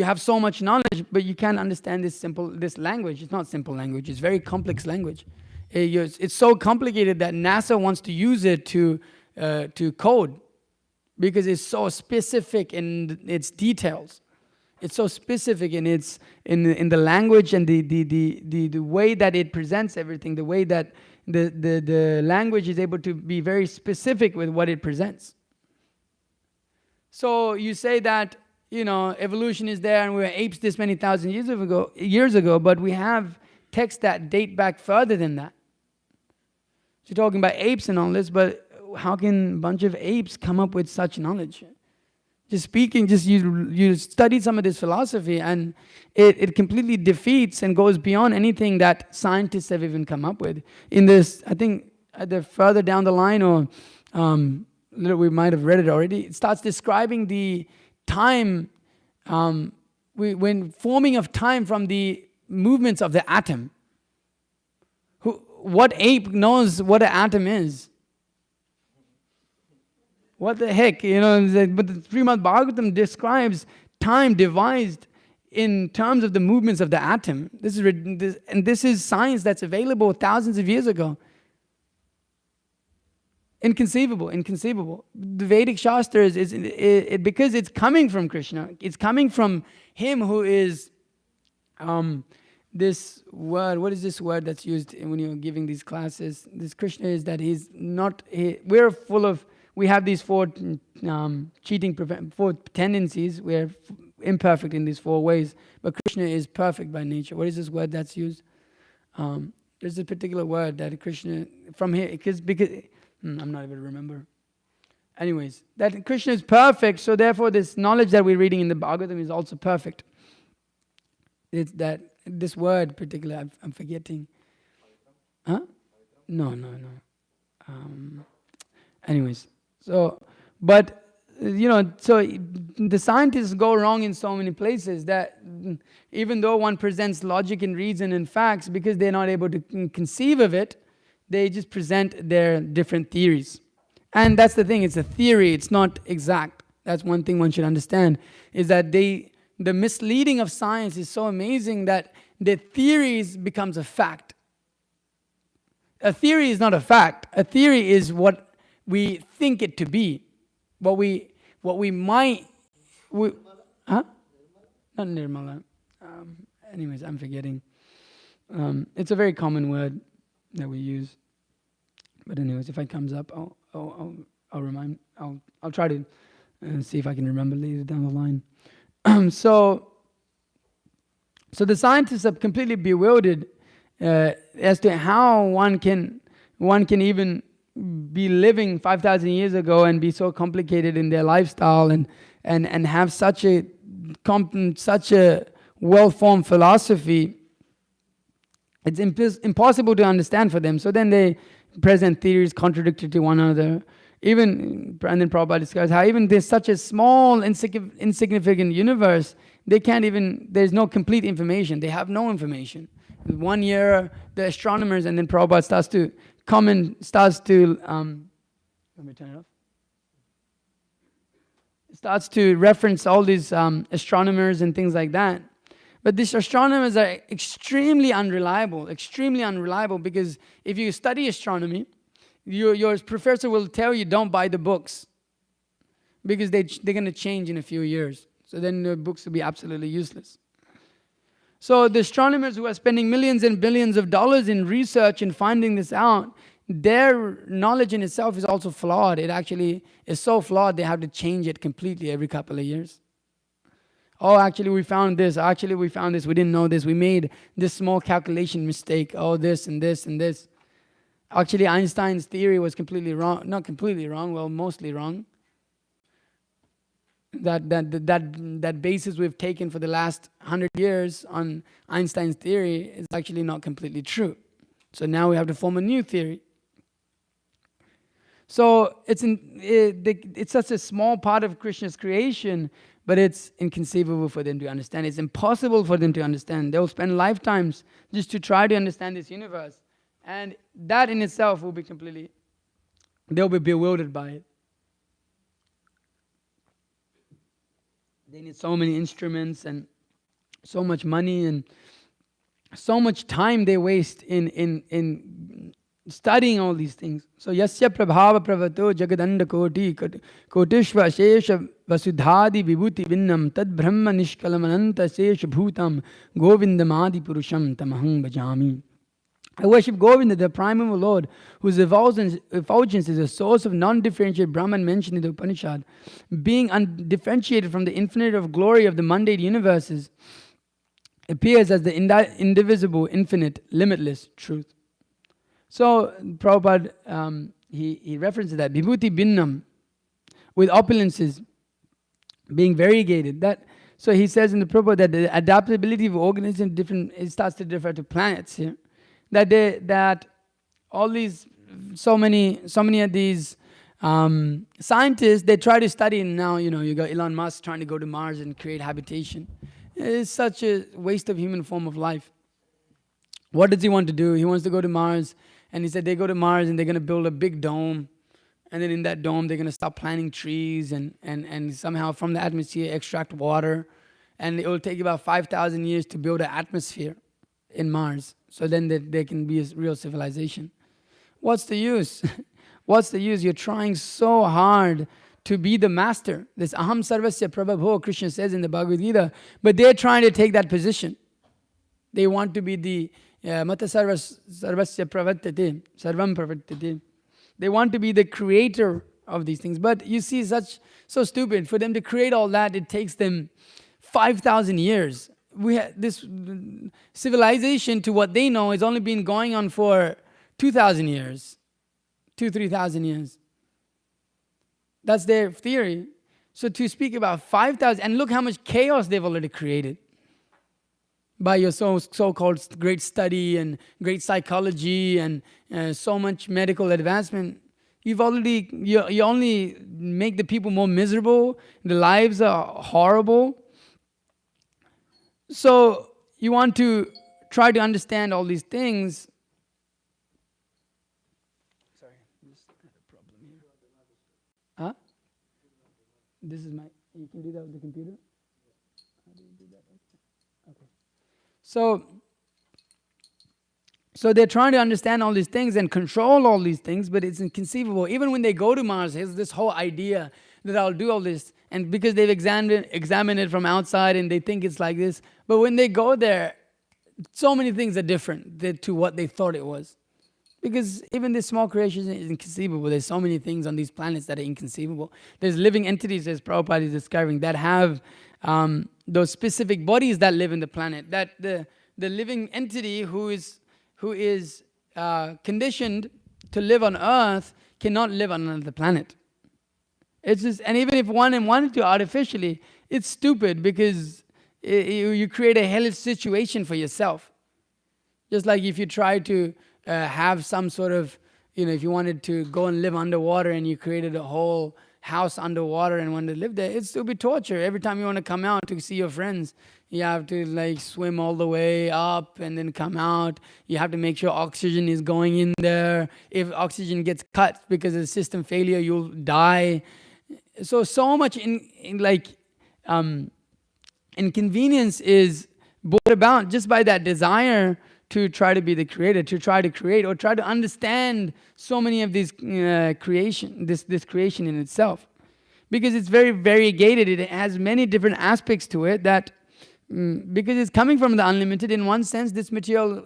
have so much knowledge, but you can't understand this language. It's not simple language. It's very complex language. It's so complicated that NASA wants to use it to code, because it's so specific in its details. It's so specific in the language and the way that it presents everything, the way that the language is able to be very specific with what it presents. So you say that evolution is there and we were apes this many thousand years ago, but we have texts that date back further than that. So you're talking about apes and all this, but how can a bunch of apes come up with such knowledge? You study some of this philosophy, and it completely defeats and goes beyond anything that scientists have even come up with. In this, I think, further down the line, or we might have read it already, it starts describing the time, when forming of time from the movements of the atom. What ape knows what an atom is? What the heck, but the Srimad Bhagavatam describes time devised in terms of the movements of the atom. This is science that's available thousands of years ago. Inconceivable. The Vedic Shastras is because it's coming from Krishna. It's coming from Him who is This word, what is this word that's used when you're giving these classes? This Krishna is that he's not, we have these four four tendencies. We're imperfect in these four ways, but Krishna is perfect by nature. What is this word that's used? There's a particular word that Krishna, from here, because I'm not able to remember. Anyways, that Krishna is perfect, so therefore this knowledge that we're reading in the Bhagavatam is also perfect. It's that, this word particular, I'm forgetting. Huh? No. Anyways, so, but, so the scientists go wrong in so many places that even though one presents logic and reason and facts, because they're not able to conceive of it, they just present their different theories. And that's the thing, it's a theory, it's not exact. That's one thing one should understand, is that the misleading of science is so amazing that the theories becomes a fact. A theory is not a fact. A theory is what we think it to be. What we might... Not Nirmala. Anyways, I'm forgetting. It's a very common word that we use. But anyways, if it comes up, I'll try to see if I can remember later down the line. So the scientists are completely bewildered as to how one can even be living 5,000 years ago and be so complicated in their lifestyle and have such a well-formed philosophy. It's impossible to understand for them. So then they present theories contradictory to one another. And then Prabhupada describes how even there's such a small, insignificant universe, there's no complete information. They have no information. 1 year, the astronomers, and then Prabhupada starts to let me turn it off. Starts to reference all these astronomers and things like that. But these astronomers are extremely unreliable because if you study astronomy, your professor will tell you don't buy the books because they're going to change in a few years. So then the books will be absolutely useless. So the astronomers who are spending millions and billions of dollars in research and finding this out, their knowledge in itself is also flawed. It actually is so flawed they have to change it completely every couple of years. Oh, actually we found this. Actually we found this. We didn't know this. We made this small calculation mistake. Oh, this and this and this. Actually, Einstein's theory was completely wrong. Not completely wrong, well, mostly wrong. That basis we've taken for the last 100 years on Einstein's theory is actually not completely true. So now we have to form a new theory. So it's such a small part of Krishna's creation, but it's inconceivable for them to understand. It's impossible for them to understand. They'll spend lifetimes just to try to understand this universe. And that in itself will be they'll be bewildered by it. They need so many instruments and so much money and so much time they waste in studying all these things. So yasya prabhava pravato jagadanda koti kotishva shesha vasudhadi vibhuti vinnam tad brahma nishkalamananta shesha bhutam govindamadi purusham tamahang bhajami. I worship Govinda, the primeval Lord, whose effulgence is a source of non-differentiated Brahman mentioned in the Upanishad, being undifferentiated from the infinite of glory of the mundane universes, appears as the indivisible, infinite, limitless truth. So Prabhupada, he references that Vibhuti Binnam, with opulences being variegated. So he says in the Prabhupada that the adaptability of organisms it starts to differ to planets here. That all these so many of these scientists, they try to study, and now you got Elon Musk trying to go to Mars and create habitation. It's such a waste of human form of life. What does he want to do? He wants to go to Mars, and he said they go to Mars and they're going to build a big dome, and then in that dome they're going to start planting trees and somehow from the atmosphere extract water, and it will take about 5,000 years to build an atmosphere in Mars. So then there can be a real civilization. What's the use? What's the use? You're trying so hard to be the master. This aham sarvasya prabhabho, Krishna says in the Bhagavad Gita. But they're trying to take that position. They want to be the Mata Sarvasya Pravartate, Sarvam Pravartate. They want to be the creator of these things. But you see, so stupid. For them to create all that, it takes them 5,000 years. This civilization, to what they know, has only been going on for 2,000 years. 3,000 years. That's their theory. So to speak about 5,000, and look how much chaos they've already created by your so-called great study and great psychology and so much medical advancement. You only make the people more miserable. The lives are horrible. So you want to try to understand all these things. Sorry, just had a problem here. Huh? This is you can do that with the computer? How do you do that? Okay. So they're trying to understand all these things and control all these things, but it's inconceivable. Even when they go to Mars, there's this whole idea that I'll do all this, and because they've examined it from outside and they think it's like this, but when they go there, so many things are different to what they thought it was. Because even this small creation is inconceivable. There's so many things on these planets that are inconceivable. There's living entities, as Prabhupada is describing, that have those specific bodies that live in the planet. That the living entity who is conditioned to live on Earth cannot live on another planet. It's just, and even if one wanted to artificially, it's stupid because you create a hellish situation for yourself. Just like if you try to have some sort of, if you wanted to go and live underwater and you created a whole house underwater and wanted to live there, it'd still be torture. Every time you want to come out to see your friends, you have to swim all the way up and then come out. You have to make sure oxygen is going in there. If oxygen gets cut because of the system failure, you'll die. So much inconvenience is brought about just by that desire to try to be the creator, to try to create or try to understand so many of these creation, this creation in itself. Because it's very variegated, it has many different aspects to it that, because it's coming from the unlimited, in one sense, this material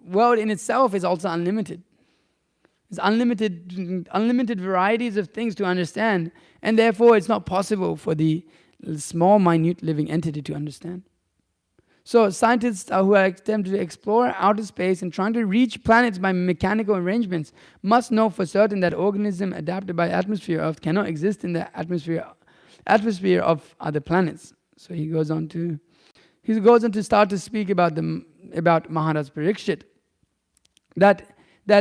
world in itself is also unlimited. It's unlimited varieties of things to understand, and therefore it's not possible for the small, minute living entity to understand. So scientists who are attempting to explore outer space and trying to reach planets by mechanical arrangements must know for certain that organisms adapted by atmosphere Earth cannot exist in the atmosphere of other planets. So he goes on to start to speak about Maharaj Parikshit. That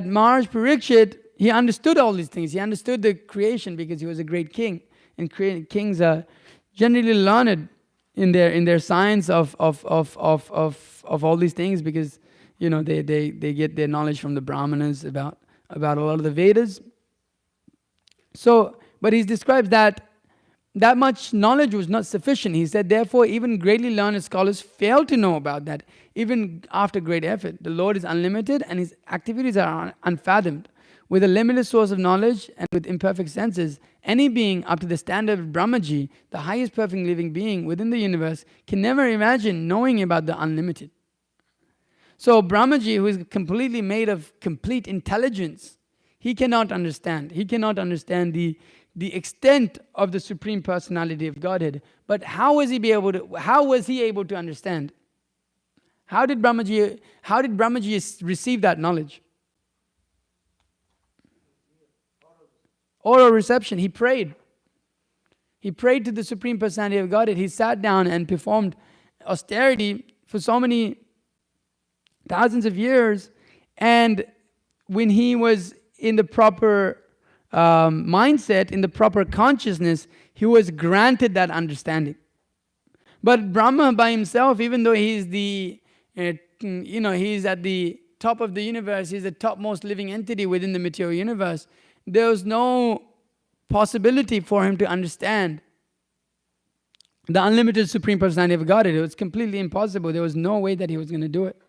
Maharaj Parikshit, he understood all these things. He understood the creation because he was a great king, and kings are generally learned in their science of all these things, because they get their knowledge from the Brahmanas about a lot of the Vedas. So, but he describes that much knowledge was not sufficient. He said, therefore, even greatly learned scholars fail to know about that, even after great effort. The Lord is unlimited and his activities are unfathomed. With a limitless source of knowledge and with imperfect senses, any being up to the standard of Brahmaji, the highest perfect living being within the universe, can never imagine knowing about the unlimited. So Brahmaji, who is completely made of complete intelligence, he cannot understand. He cannot understand the extent of the Supreme Personality of Godhead. But how was he able to understand? How did Brahmaji receive that knowledge? Oral reception. He prayed. He prayed to the Supreme Personality of Godhead. He sat down and performed austerity for so many thousands of years. And when he was in the proper mindset, in the proper consciousness, he was granted that understanding. But Brahma by himself, even though he's he's at the top of the universe, he's the topmost living entity within the material universe, there was no possibility for him to understand the unlimited Supreme Personality of Godhead. It was completely impossible. There was no way that he was going to do it.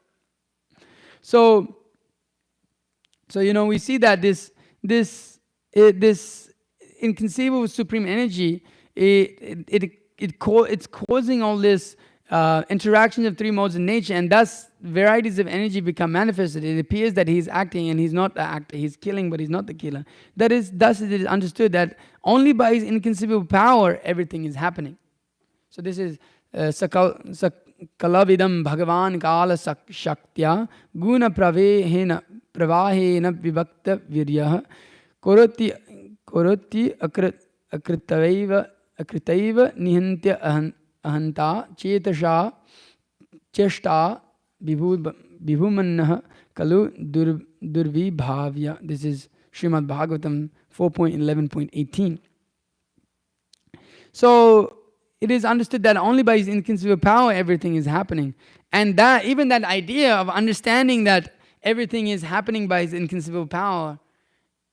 So we see that this inconceivable supreme energy, it's causing all this interactions of three modes of nature, and thus varieties of energy become manifested. It appears that he's acting and he's not the actor. He's killing, but he's not the killer. That is, thus it is understood that only by his inconceivable power everything is happening. So this is Kalavidam Bhagavan Kala Shaktya Guna Pravehena Vibhakta Viryah Koroti Akritaiva Nihantya Ahanta Chetasha Cheshta Vibhumanah Kalu Durvibhavya. This is Srimad Bhagavatam 4.11.18. So it is understood that only by his inconceivable power everything is happening. And that even that idea of understanding that everything is happening by his inconceivable power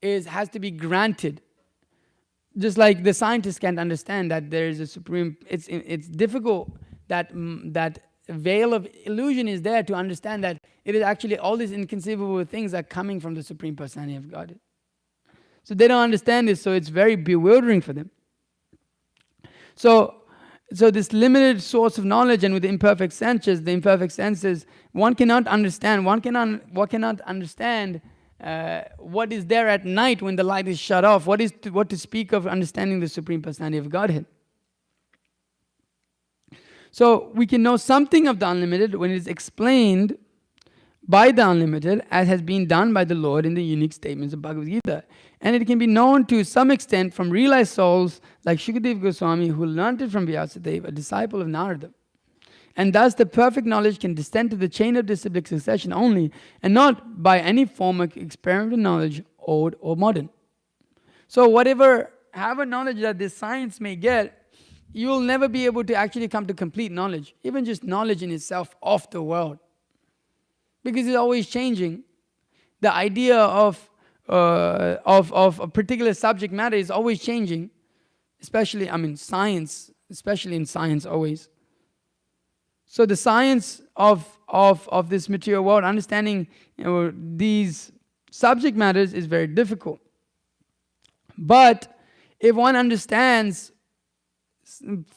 has to be granted. Just like the scientists can't understand that there is a supreme, it's difficult that veil of illusion is there to understand that it is actually all these inconceivable things are coming from the Supreme Personality of Godhead. So they don't understand this, so it's very bewildering for them. So this limited source of knowledge, and with the imperfect senses, one cannot understand what is there at night when the light is shut off. What to speak of understanding the Supreme Personality of Godhead. So we can know something of the unlimited when it is explained by the unlimited, as has been done by the Lord in the unique statements of Bhagavad Gita. And it can be known to some extent from realized souls like Shukadeva Goswami, who learnt it from Vyasadeva, a disciple of Narada. And thus the perfect knowledge can descend to the chain of disciplic succession only, and not by any form of experimental knowledge, old or modern. So however knowledge that this science may get, you will never be able to actually come to complete knowledge, even just knowledge in itself of the world. Because it's always changing. The idea of a particular subject matter is always changing, especially in science always. So the science of this material world, understanding these subject matters is very difficult. But if one understands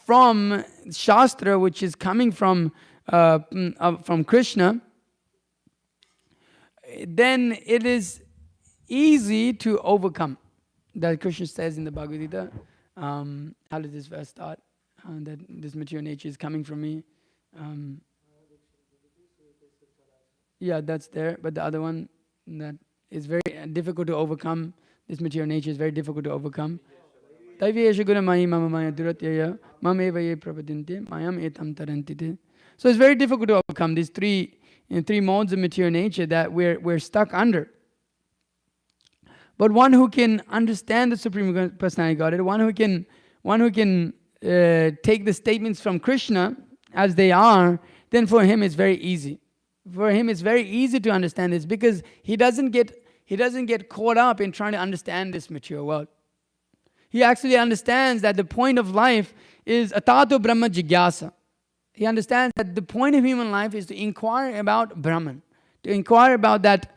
from Shastra, which is coming from Krishna, then it is easy to overcome. That Krishna says in the Bhagavad Gita. How does this verse start? That this material nature is coming from me. Yeah, that's there. But the other one, that is very difficult to overcome. This material nature is very difficult to overcome. So it's very difficult to overcome these three modes of material nature that we're stuck under. But one who can understand the Supreme Personality of Godhead, one who can take the statements from Krishna as they are, then for him it's very easy. For him it's very easy to understand this, because he doesn't get caught up in trying to understand this material world. He actually understands that the point of life is atato brahma jigyasa. He understands that the point of human life is to inquire about Brahman, to inquire about that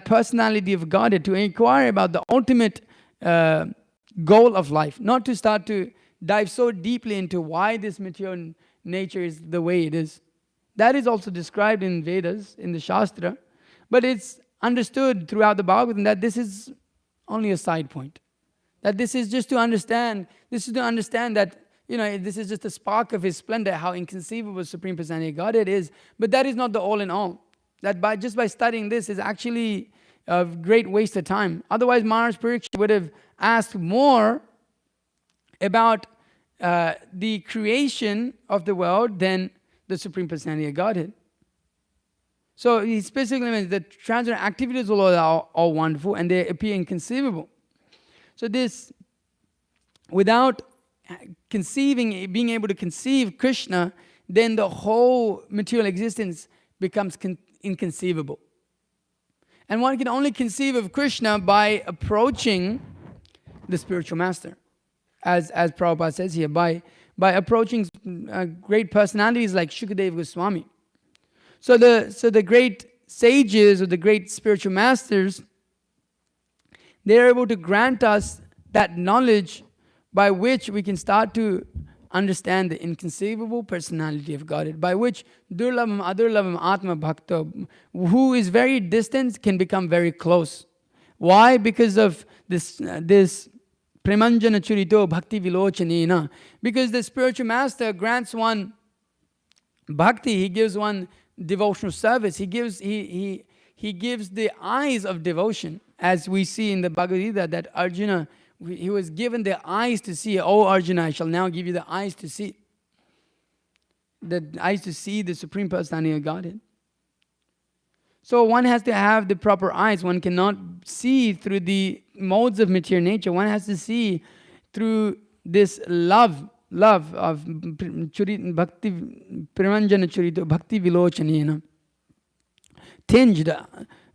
personality of Godhead, to inquire about the ultimate goal of life, not to start to dive so deeply into why this material nature is the way it is. That is also described in Vedas, in the Shastra, but it's understood throughout the Bhagavatam that this is only a side point. That this is just to understand, that, this is just a spark of His splendor, how inconceivable Supreme Personality of Godhead is, but that is not the all in all. That just by studying this is actually a great waste of time. Otherwise, Maharaj Parikshit would have asked more about the creation of the world than the Supreme Personality of Godhead. So he specifically means that transcendental activities are all wonderful and they appear inconceivable. So this, without being able to conceive Krishna, then the whole material existence becomes inconceivable. And one can only conceive of Krishna by approaching the spiritual master. As Prabhupada says here, by approaching great personalities like Shukadeva Goswami. So the great sages or the great spiritual masters, they are able to grant us that knowledge by which we can start to understand the inconceivable personality of Godhead, by which Durlabham Adurlabham Atma Bhakta, who is very distant, can become very close. Why? Because of this Premanjana Churito Bhakti Vilochanena. Because the spiritual master grants one bhakti, he gives one devotional service, he gives the eyes of devotion, as we see in the Bhagavad Gita that Arjuna, he was given the eyes to see. Oh Arjuna, I shall now give you the eyes to see. The eyes to see the Supreme Personality of Godhead. So one has to have the proper eyes. One cannot see through the modes of material nature. One has to see through this love of bhakti, Premanjana Churito, Bhakti Vilochanena, tinged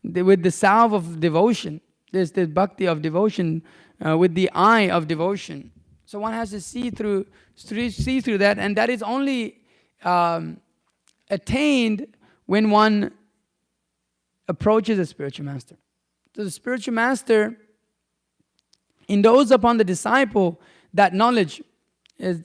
with the salve of devotion. There's the bhakti of devotion with the eye of devotion. So one has to see through that, and that is only attained when one approaches a spiritual master. So the spiritual master endows upon the disciple that knowledge. That's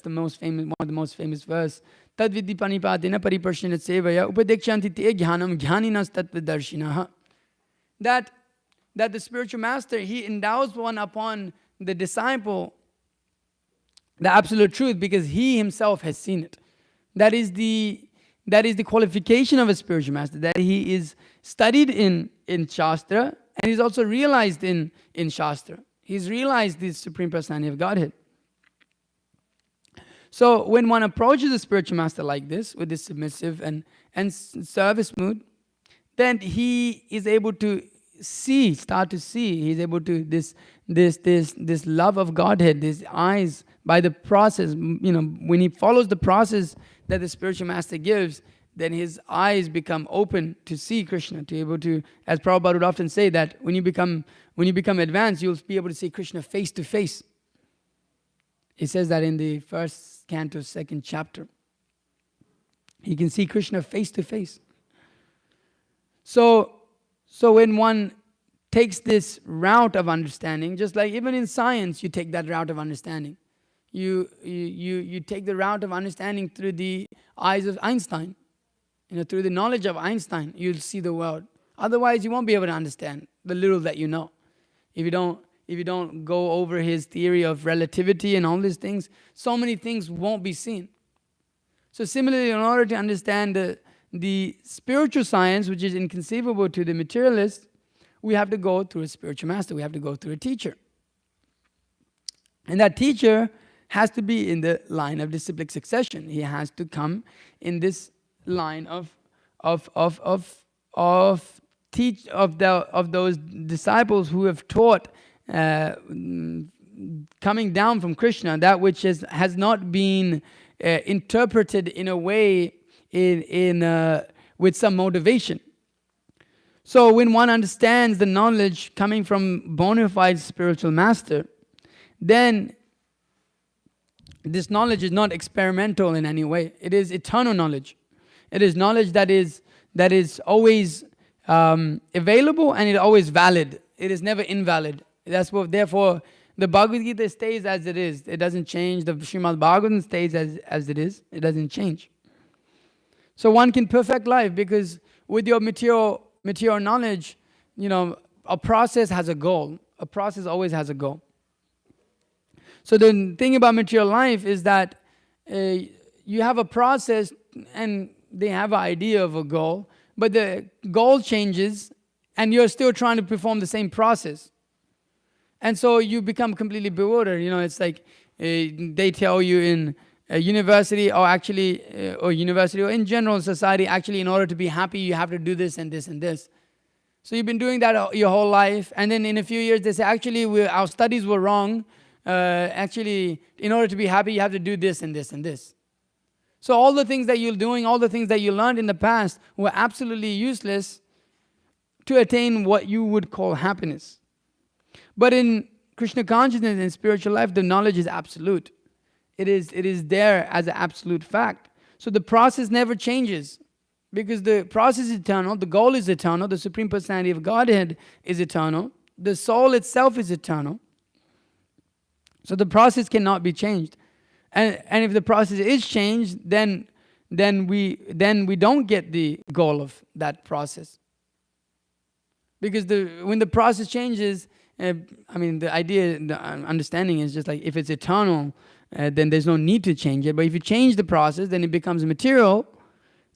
the most famous, one of the most famous verse. Tad vidhi panipadena pariparshinat sevaya upadekshanti te jnanam jnaninas tattvadarshinaha. That the spiritual master, he endows one upon the disciple the absolute truth because he himself has seen it. That is the qualification of a spiritual master, that he is studied in Shastra and he's also realized in Shastra. He's realized the Supreme Personality of Godhead. So when one approaches a spiritual master like this, with this submissive and service mood, then he is able to start to see. He's able to, this love of Godhead, these eyes, by the process, when he follows the process that the spiritual master gives, then his eyes become open to see Krishna, to be able to, as Prabhupada would often say, that when you become advanced, you'll be able to see Krishna face to face. He says that in the first canto, second chapter. He can see Krishna face to face. So when one takes this route of understanding, just like even in science, you take that route of understanding. You take the route of understanding through the eyes of Einstein. Through the knowledge of Einstein, you'll see the world. Otherwise, you won't be able to understand the little that you know. If you don't go over his theory of relativity and all these things, so many things won't be seen. So similarly, in order to understand the spiritual science, which is inconceivable to the materialist, we have to go through a spiritual master. We have to go through a teacher. And that teacher has to be in the line of disciplic succession. He has to come in this line of those disciples who have taught coming down from Krishna, that which has not been interpreted in a way with some motivation. So when one understands the knowledge coming from bona fide spiritual master, then this knowledge is not experimental in any way. It is eternal knowledge. It is knowledge that is always available and it is always valid. It is never invalid. Therefore, the Bhagavad Gita stays as it is. It doesn't change. The Srimad Bhagavatam stays as it is. It doesn't change. So one can perfect life because with your material knowledge, a process has a goal. A process always has a goal. So the thing about material life is that you have a process and they have an idea of a goal, but the goal changes and you're still trying to perform the same process. And so you become completely bewildered. It's like they tell you in a university or in general society, actually in order to be happy, you have to do this and this and this. So you've been doing that your whole life. And then in a few years, they say, actually, our studies were wrong. Actually, in order to be happy, you have to do this and this and this. So all the things that you're doing, all the things that you learned in the past were absolutely useless to attain what you would call happiness. But in Krishna consciousness and spiritual life, the knowledge is absolute. It is there as an absolute fact. So the process never changes because the process is eternal, the goal is eternal, the Supreme Personality of Godhead is eternal, the soul itself is eternal. So the process cannot be changed. And if the process is changed, then we don't get the goal of that process. Because when the process changes, the idea, the understanding is just like if it's eternal, then there's no need to change it. But if you change the process, then it becomes material,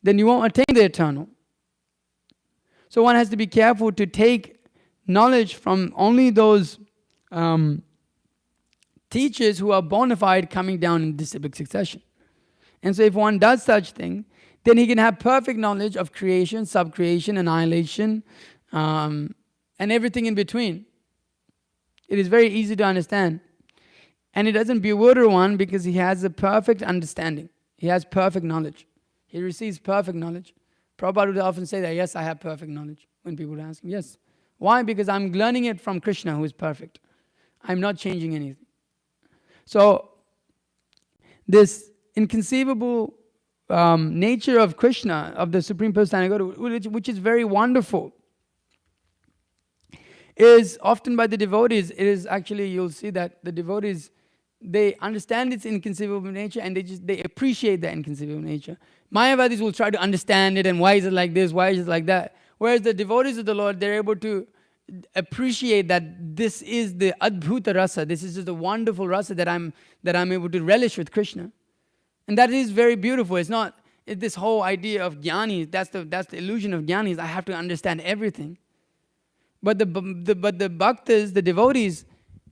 then you won't attain the eternal. So one has to be careful to take knowledge from only those teachers who are bona fide coming down in disciplic succession. And so if one does such thing, then he can have perfect knowledge of creation, subcreation, annihilation, and everything in between. It is very easy to understand. And it doesn't bewilder one because he has a perfect understanding. He has perfect knowledge. He receives perfect knowledge. Prabhupada would often say that, yes, I have perfect knowledge. When people would ask him, yes. Why? Because I'm learning it from Krishna, who is perfect. I'm not changing anything. So, this inconceivable nature of Krishna, of the Supreme Personality of Godhead, which is very wonderful, is often by the devotees, it is actually, you'll see that the devotees, they understand its inconceivable nature and they appreciate that inconceivable nature. Mayavadis will try to understand it and why is it like this, why is it like that. Whereas the devotees of the Lord, they're able to appreciate that this is the adbhuta rasa, this is just the wonderful rasa that I'm able to relish with Krishna. And that is very beautiful. It's not this whole idea of jnanis, that's the illusion of jnanis, I have to understand everything. But the bhaktas, the devotees,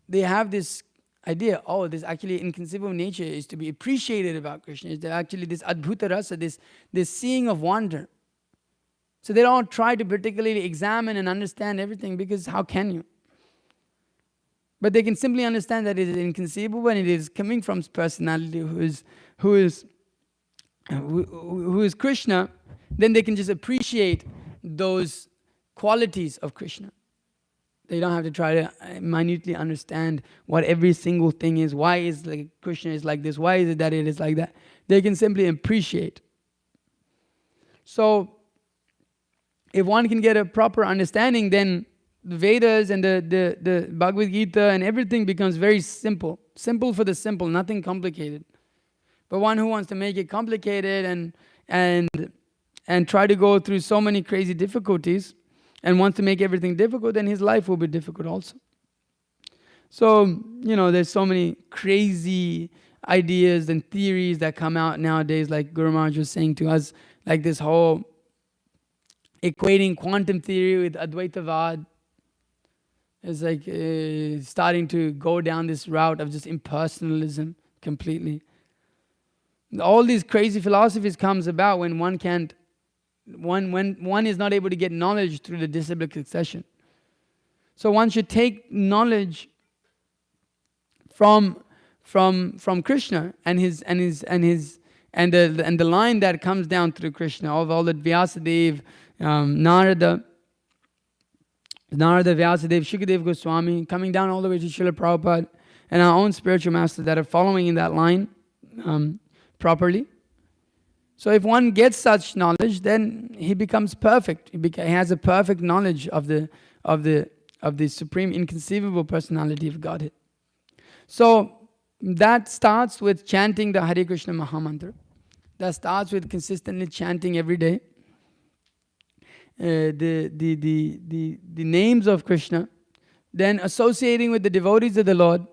they have this idea, this actually inconceivable nature is to be appreciated about Krishna. Is actually this adbhuta rasa, this seeing of wonder. So they don't try to particularly examine and understand everything because how can you? But they can simply understand that it is inconceivable and it is coming from personality who is Krishna. Then they can just appreciate those qualities of Krishna. They don't have to try to minutely understand what every single thing is. Why is like Krishna is like this? Why is it that it is like that? They can simply appreciate. So, if one can get a proper understanding, then the Vedas and the Bhagavad Gita and everything becomes very simple. Simple for the simple, nothing complicated. But one who wants to make it complicated and try to go through so many crazy difficulties and wants to make everything difficult, then his life will be difficult also. So, there's so many crazy ideas and theories that come out nowadays, like Guru Maharaj was saying to us, like this whole equating quantum theory with Advaitavad. It's like starting to go down this route of just impersonalism completely. All these crazy philosophies comes about when one is not able to get knowledge through the disciplic succession. So one should take knowledge from Krishna and the line that comes down through Krishna of all the Vyasadeva, Narada, Vyasadeva, Shukadev Goswami, coming down all the way to Srila Prabhupada, and our own spiritual masters that are following in that line properly. So if one gets such knowledge, then he becomes perfect. He has a perfect knowledge of the supreme inconceivable personality of Godhead. So that starts with chanting the Hare Krishna Mahamantra. That starts with consistently chanting every day the names of Krishna, then associating with the devotees of the Lord,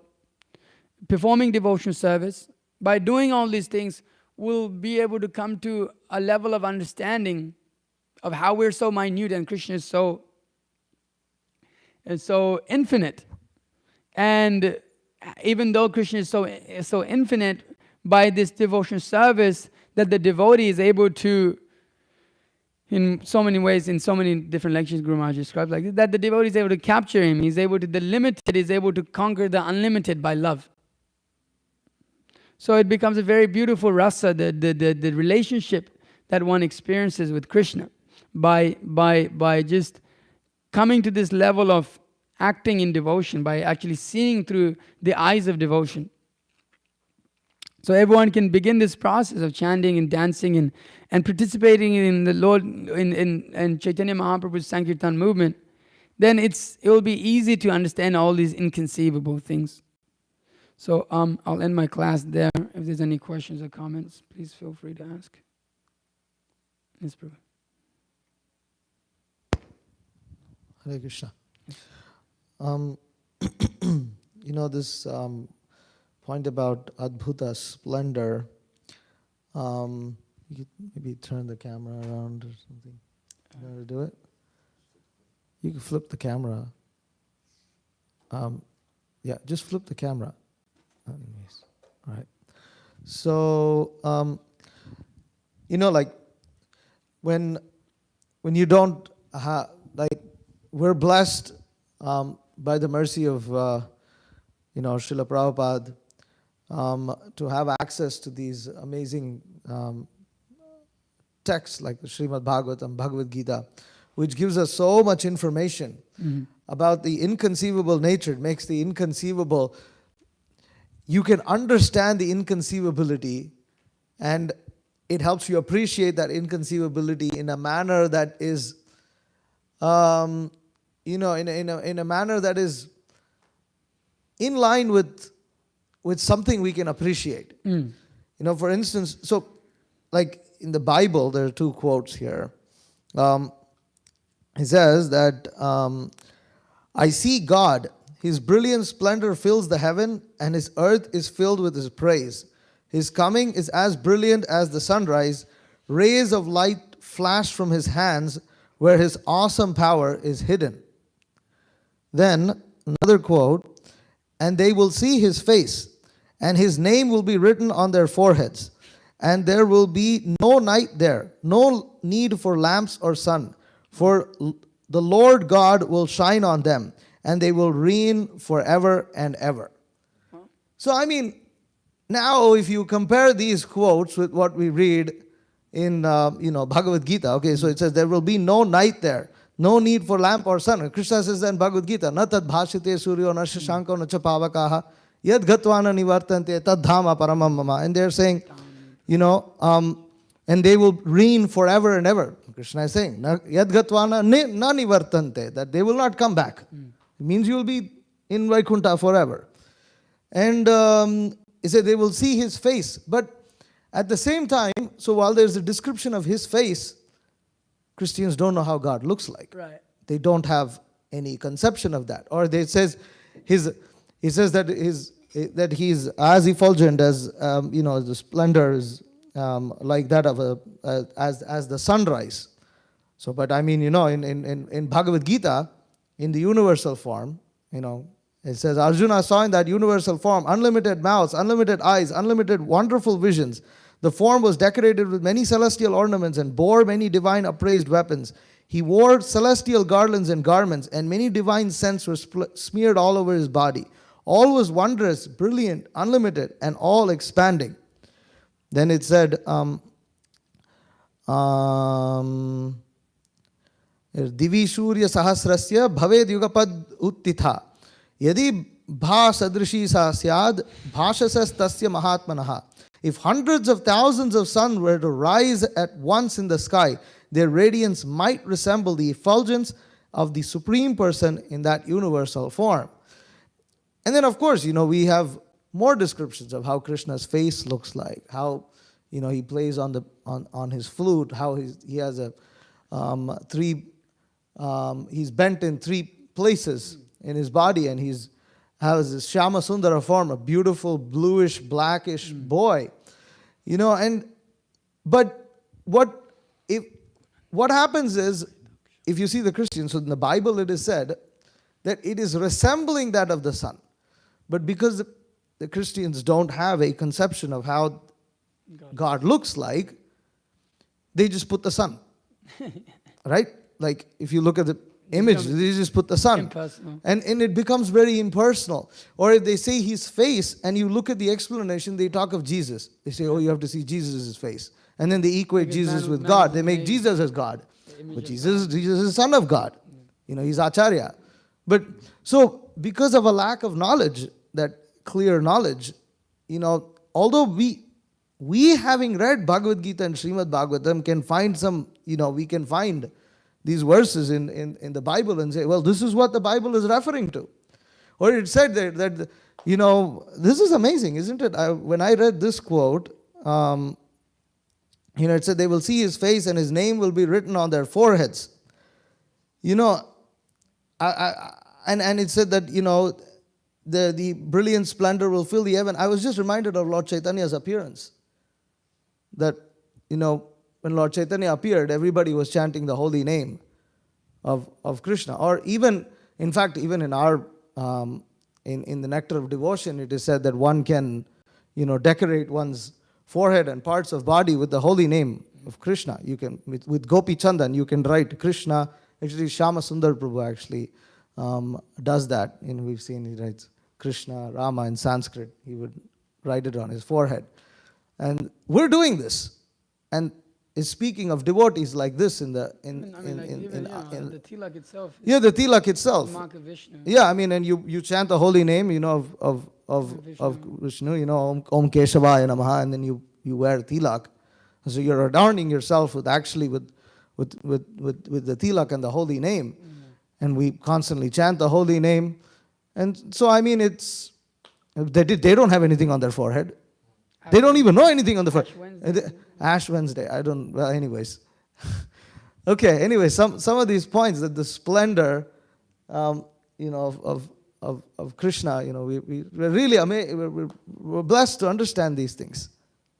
performing devotional service. By doing all these things, we'll be able to come to a level of understanding of how we're so minute and Krishna is so infinite. And even though Krishna is so infinite, by this devotional service that the devotee is able to, in so many ways, in so many different lectures, Guru Maharaj describes like this, that the devotee is able to capture him. The limited is able to conquer the unlimited by love. So it becomes a very beautiful rasa, the relationship that one experiences with Krishna by just coming to this level of acting in devotion, by actually seeing through the eyes of devotion. So everyone can begin this process of chanting and dancing and participating in the Lord in Chaitanya Mahaprabhu's Sankirtan movement. Then it will be easy to understand all these inconceivable things. So I'll end my class there. If there's any questions or comments, please feel free to ask. Yes, Prabhu. Hare Krishna. This point about Adbhuta splendor, you could maybe turn the camera around or something. You know how to do it? You can flip the camera. Yeah, just flip the camera. Anyways, all right. So, like when you don't like, we're blessed by the mercy of Srila Prabhupada to have access to these amazing texts like the Srimad Bhagavatam, Bhagavad Gita, which gives us so much information about the inconceivable nature. It makes the inconceivable. You can understand the inconceivability, and it helps you appreciate that inconceivability in a manner that is, in a manner that is in line with something we can appreciate. For instance, so like in the Bible, there are two quotes here. He says that, I see God, His brilliant splendor fills the heaven, and His earth is filled with His praise. His coming is as brilliant as the sunrise. Rays of light flash from His hands, where His awesome power is hidden. Then, another quote, and they will see His face, and His name will be written on their foreheads. And there will be no night there, no need for lamps or sun, for the Lord God will shine on them, and they will reign forever and ever. So, now if you compare these quotes with what we read in, Bhagavad Gita, okay, so it says there will be no night there, no need for lamp or sun. Krishna says in Bhagavad Gita, na tad bhashite suryo na shashanko na cha pavakaha yad gatvana nivartante tad dhama paramam mama. And they're saying, and they will reign forever and ever. Krishna is saying, yad gatvana na nivartante, that they will not come back. It means you will be in Vaikuntha forever. And he said they will see His face. But at the same time, so while there's a description of His face, Christians don't know how God looks like. Right. They don't have any conception of that. Or he says that He's as effulgent as the splendor is like that of as the sunrise. So, but in Bhagavad Gita, in the universal form, it says Arjuna saw in that universal form unlimited mouths, unlimited eyes, unlimited wonderful visions. The form was decorated with many celestial ornaments and bore many divine upraised weapons. He wore celestial garlands and garments, and many divine scents were smeared all over His body. All was wondrous, brilliant, unlimited, and all expanding. Then it said, Divi Surya Sahasrasya Bhaved Yugapad Uttitha Yadi Bha Sadrishi Sa Syad Bhashasas Tasya Mahatmanaha. If hundreds of thousands of suns were to rise at once in the sky, their radiance might resemble the effulgence of the Supreme Person in that universal form. And then, of course, we have more descriptions of how Krishna's face looks like, how, He plays on His flute, how he has he's bent in three places in His body, and has this Shyama Sundara form, a beautiful bluish, blackish boy. But what happens is, if you see the Christians, so in the Bible it is said that it is resembling that of the sun. But because the Christians don't have a conception of how God looks like, they just put the sun. Right? Like if you look at the image, they just put the sun. And it becomes very impersonal. Or if they say His face, and you look at the explanation, they talk of Jesus. They say, oh, you have to see Jesus' face. And then they equate Jesus with God. They make Jesus as God. But Jesus is the Son of God. He's Acharya. But so because of a lack of knowledge, that clear knowledge, although we having read Bhagavad Gita and Srimad Bhagavatam can find some, we can find these verses in the Bible and say, well, this is what the Bible is referring to. Or it said that this is amazing, isn't it? When I read this quote, it said they will see his face and his name will be written on their foreheads. You know, and it said that, the brilliant splendor will fill the heaven. I was just reminded of Lord Chaitanya's appearance. That, when Lord Chaitanya appeared, everybody was chanting the holy name of Krishna. Or even, in fact, even in our, in the Nectar of Devotion, it is said that one can, decorate one's forehead and parts of body with the holy name of Krishna. You can, with Gopi Chandan, you can write Krishna. Actually, Shama Sundar Prabhu actually does that. We've seen he writes Krishna, Rama in Sanskrit. He would write it on his forehead. And we're doing this. And is speaking of devotees like this in the the tilak itself. Yeah, the tilak itself. Mark of Vishnu. Yeah, and you chant the holy name, of Vishnu, Om Keshavaya Namaha, and then you wear tilak. So you're adorning yourself with the tilak and the holy name. And we constantly chant the holy name. And so they don't have anything on their forehead. They don't even know anything on the forehead. Ash Wednesday. I don't. Well, anyways. Okay. Anyway, some of these points that the splendor, of Krishna. We're really amazed. We're blessed to understand these things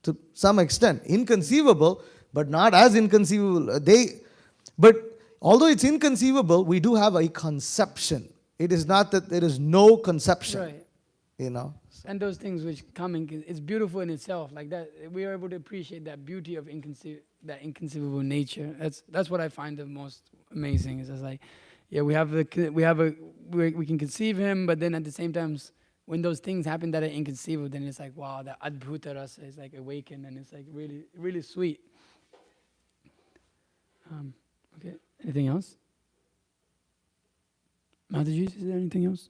to some extent. Inconceivable, but not as inconceivable. But although it's inconceivable, we do have a conception. It is not that there is no conception. Right. And those things which come it's beautiful in itself, like that. We are able to appreciate that beauty of that inconceivable nature. That's what I find the most amazing. Is just like, yeah, we can conceive him, but then at the same time, when those things happen that are inconceivable, then it's like, wow, that adbhuta rasa is like awakened, and it's like really, really sweet. Okay, anything else? Mataji, is there anything else?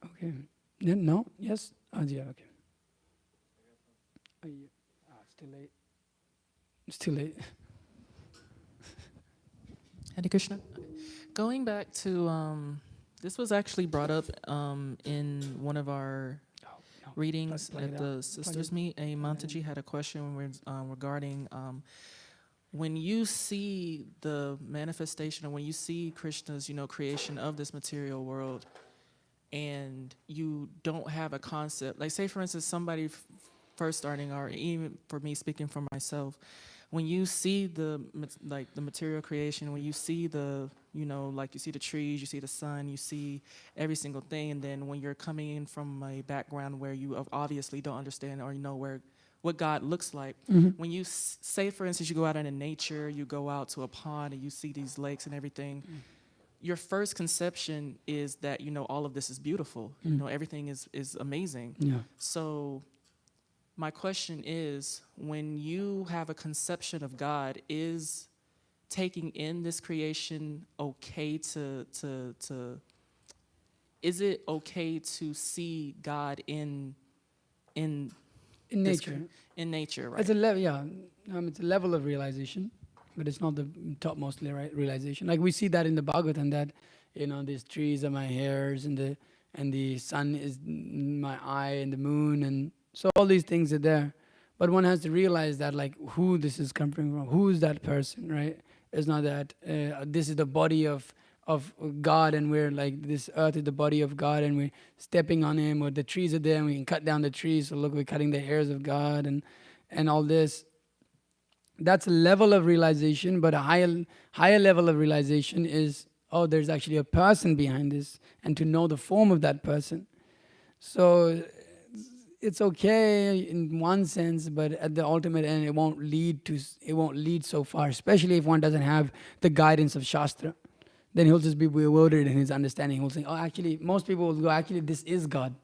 Okay. No? Yes? Yeah, okay. Oh, yeah. It's too late. It's too late. Hare Krishna. Going back to, this was actually brought up in one of our readings at the sisters meet. Mataji had a question regarding when you see the manifestation, or when you see Krishna's, creation of this material world, and you don't have a concept, like say for instance somebody first starting, or even for me speaking for myself, when you see the material creation, when you see the like you see the trees, you see the sun, you see every single thing, and then when you're coming in from a background where you obviously don't understand or what God looks like, when you say for instance you go out into nature, you go out to a pond and you see these lakes and everything, your first conception is that, all of this is beautiful. Everything is amazing. Yeah. So my question is, when you have a conception of God, is taking in this creation okay is it okay to see God in nature? In nature, right? It's a level, yeah. It's a level of realization. But it's not the topmost realization. Like we see that in the Bhagavatam, that these trees are my hairs, and the sun is my eye, and the moon, and so all these things are there. But one has to realize that, like, who this is coming from, who is that person, right? It's not that this is the body of God, and we're like, this earth is the body of God, and we're stepping on him, or the trees are there, and we can cut down the trees. So look, we're cutting the hairs of God, and all this. That's a level of realization, but a higher level of realization is, there's actually a person behind this, and to know the form of that person. So it's okay in one sense, but at the ultimate end, it won't lead so far, especially if one doesn't have the guidance of Shastra. Then he'll just be bewildered in his understanding. He'll say, actually, most people will go, actually, this is God.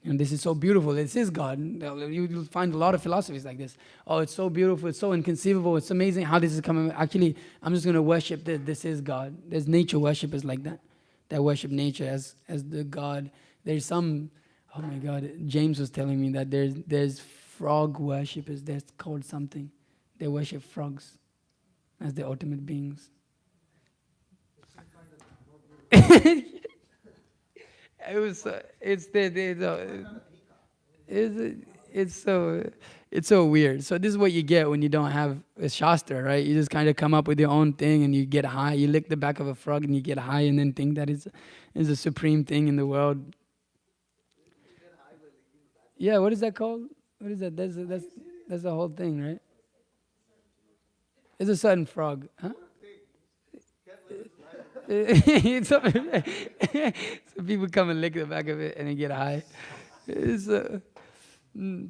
This is so beautiful. This is God. You'll find a lot of philosophies like this. Oh, it's so beautiful. It's so inconceivable. It's amazing how this is coming. Actually, I'm just going to worship this. This is God. There's nature worshippers like that. That worship nature as the God. There's some, oh my God, James was telling me that there's frog worshippers. That's called something. They worship frogs as the ultimate beings. It was. It's it's so weird. So this is what you get when you don't have a shastra, right? You just kind of come up with your own thing and you get high. You lick the back of a frog and you get high, and then think that is the supreme thing in the world. Yeah, what is that called? What is that? That's the whole thing, right? It's a certain frog, huh? so people come and lick the back of it and they get high.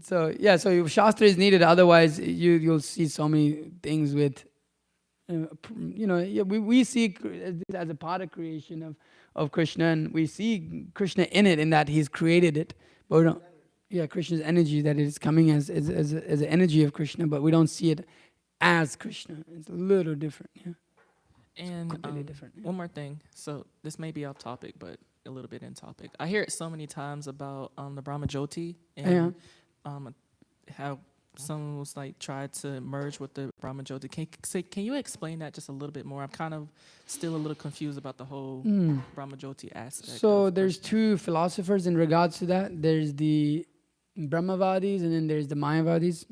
So yeah, so shastra is needed. Otherwise, you'll see so many things with, yeah, we see this as a part of creation of Krishna, and we see Krishna in it, in that He's created it. But we don't, yeah, Krishna's energy, that it is coming as an energy of Krishna, but we don't see it as Krishna. It's a little different. Yeah. And Completely different. Yeah. one more thing. So this may be off topic, but a little bit in topic. I hear it so many times about the Brahma Jyoti and how someone was like tried to merge with the Brahma Jyoti. Can you explain that just a little bit more? I'm kind of still a little confused about the whole Brahma Jyoti aspect. So there's two philosophers in regards to that. There's the Brahmavadis and then there's the Mayavadis.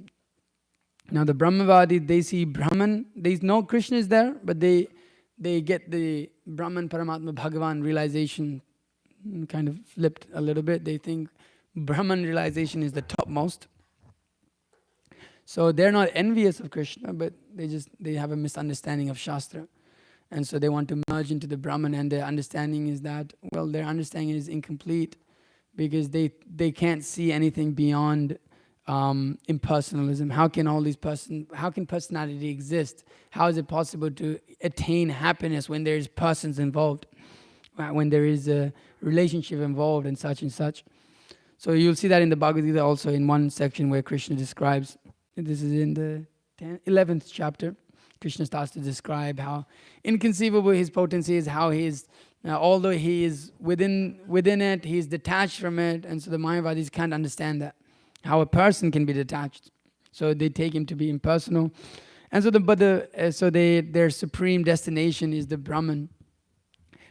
Now the Brahmavadi, they see Brahman. They know Krishna is there, but they get the Brahman, Paramatma, Bhagavan realization kind of flipped a little bit. They think Brahman realization is the topmost. So they're not envious of Krishna, but they have a misunderstanding of Shastra. And so they want to merge into the Brahman, and their understanding is that, well, their understanding is incomplete because they can't see anything beyond impersonalism. How can personality exist? How is it possible to attain happiness when there's persons involved, when there is a relationship involved and such and such? So you'll see that in the Bhagavad Gita also, in one section where Krishna describes, this is in the 11th chapter, Krishna starts to describe how inconceivable His potency is, how He is, although He is within it, He is detached from it, and so the Mayavadis can't understand that, how a person can be detached. So they take Him to be impersonal, and so their supreme destination is the Brahman,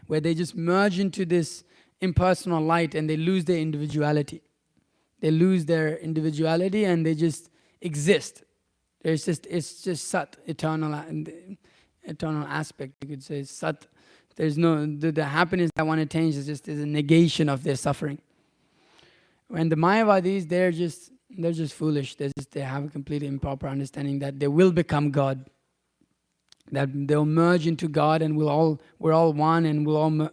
where they just merge into this impersonal light and they lose their individuality. They lose their individuality and they just exist. It's just Sat, eternal aspect. You could say Sat. There's no the happiness that one attains is a negation of their suffering. When the Mayavadis, they're just foolish. They have a completely improper understanding that they will become God. That they'll merge into God and we're all one and we'll all.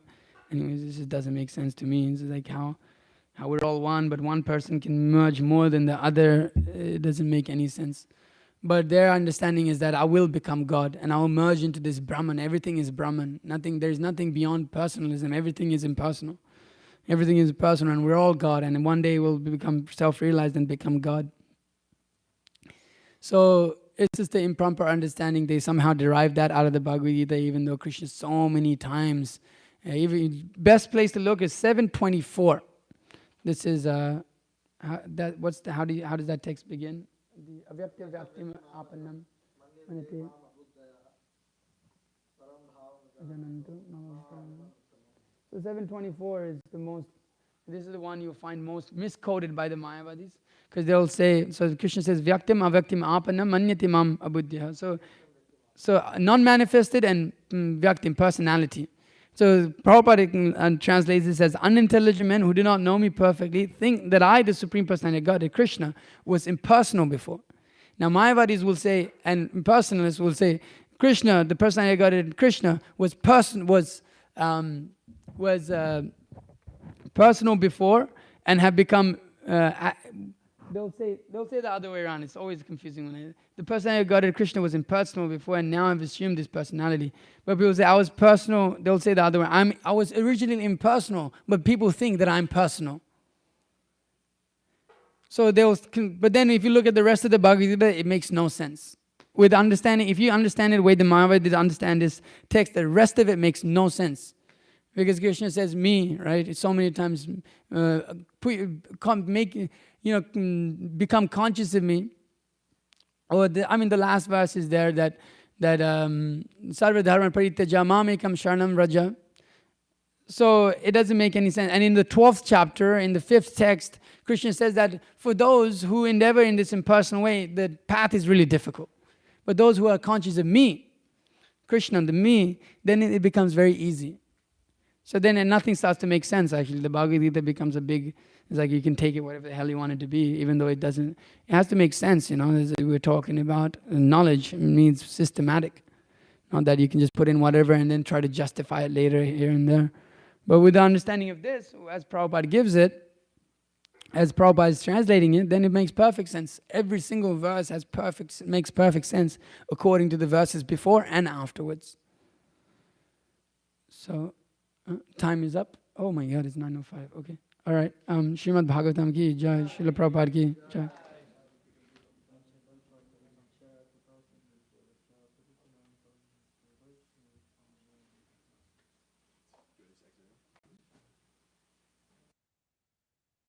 Anyways, this just doesn't make sense to me. It's like how we're all one, but one person can merge more than the other. It doesn't make any sense. But their understanding is that I will become God and I will merge into this Brahman. Everything is Brahman. There's nothing beyond personalism. Everything is impersonal. Everything is personal and we're all God. And one day we'll become self-realized and become God. So it's just the improper understanding. They somehow derive that out of the Bhagavad Gita, even though Krishna so many times. Even best place to look is 724. This is how does that text begin? The avyakta vyaktim apanam manate ajanantu. So 724 is the most. This is the one you'll find most misquoted by the Mayavadis, because they'll say. So Krishna says vyaktim avyaktim apanam manyati mam abuddhya. So non-manifested and vyaktim, personality. So Prabhupada translates this as unintelligent men who do not know me perfectly think that I, the Supreme Personality of God, Krishna, was impersonal before. Now Mayavadis will say, and impersonalists will say, Krishna, the Personality of God, Krishna was personal before and have become. They'll say the other way around. It's always confusing when the personality of God, Krishna, was impersonal before, and now I've assumed this personality. But people say I was personal. They'll say the other way. I was originally impersonal, but people think that I'm personal. So but then if you look at the rest of the Bhagavad Gita, it makes no sense. With understanding, if you understand it the way the Mayavadis understand this text, the rest of it makes no sense. Because Krishna says me, right? So many times, become conscious of me. Or the last verse is there that sarva dharma parityaja mamekam sharanam raja. So it doesn't make any sense. And in the 12th chapter, in the 5th text, Krishna says that for those who endeavor in this impersonal way, the path is really difficult. But those who are conscious of me, Krishna, the me, then it becomes very easy. So then nothing starts to make sense actually. The Bhagavad Gita becomes it's like you can take it whatever the hell you want it to be, even though it doesn't. It has to make sense, As we're talking about knowledge means systematic. Not that you can just put in whatever and then try to justify it later here and there. But with the understanding of this, as Prabhupada gives it, as Prabhupada is translating it, then it makes perfect sense. Every single verse makes perfect sense according to the verses before and afterwards. So, time is up. Oh my God, it's 9:05. Okay. All right. Srimad Bhagavatam ki jai, Srila Prabhupada ki jai.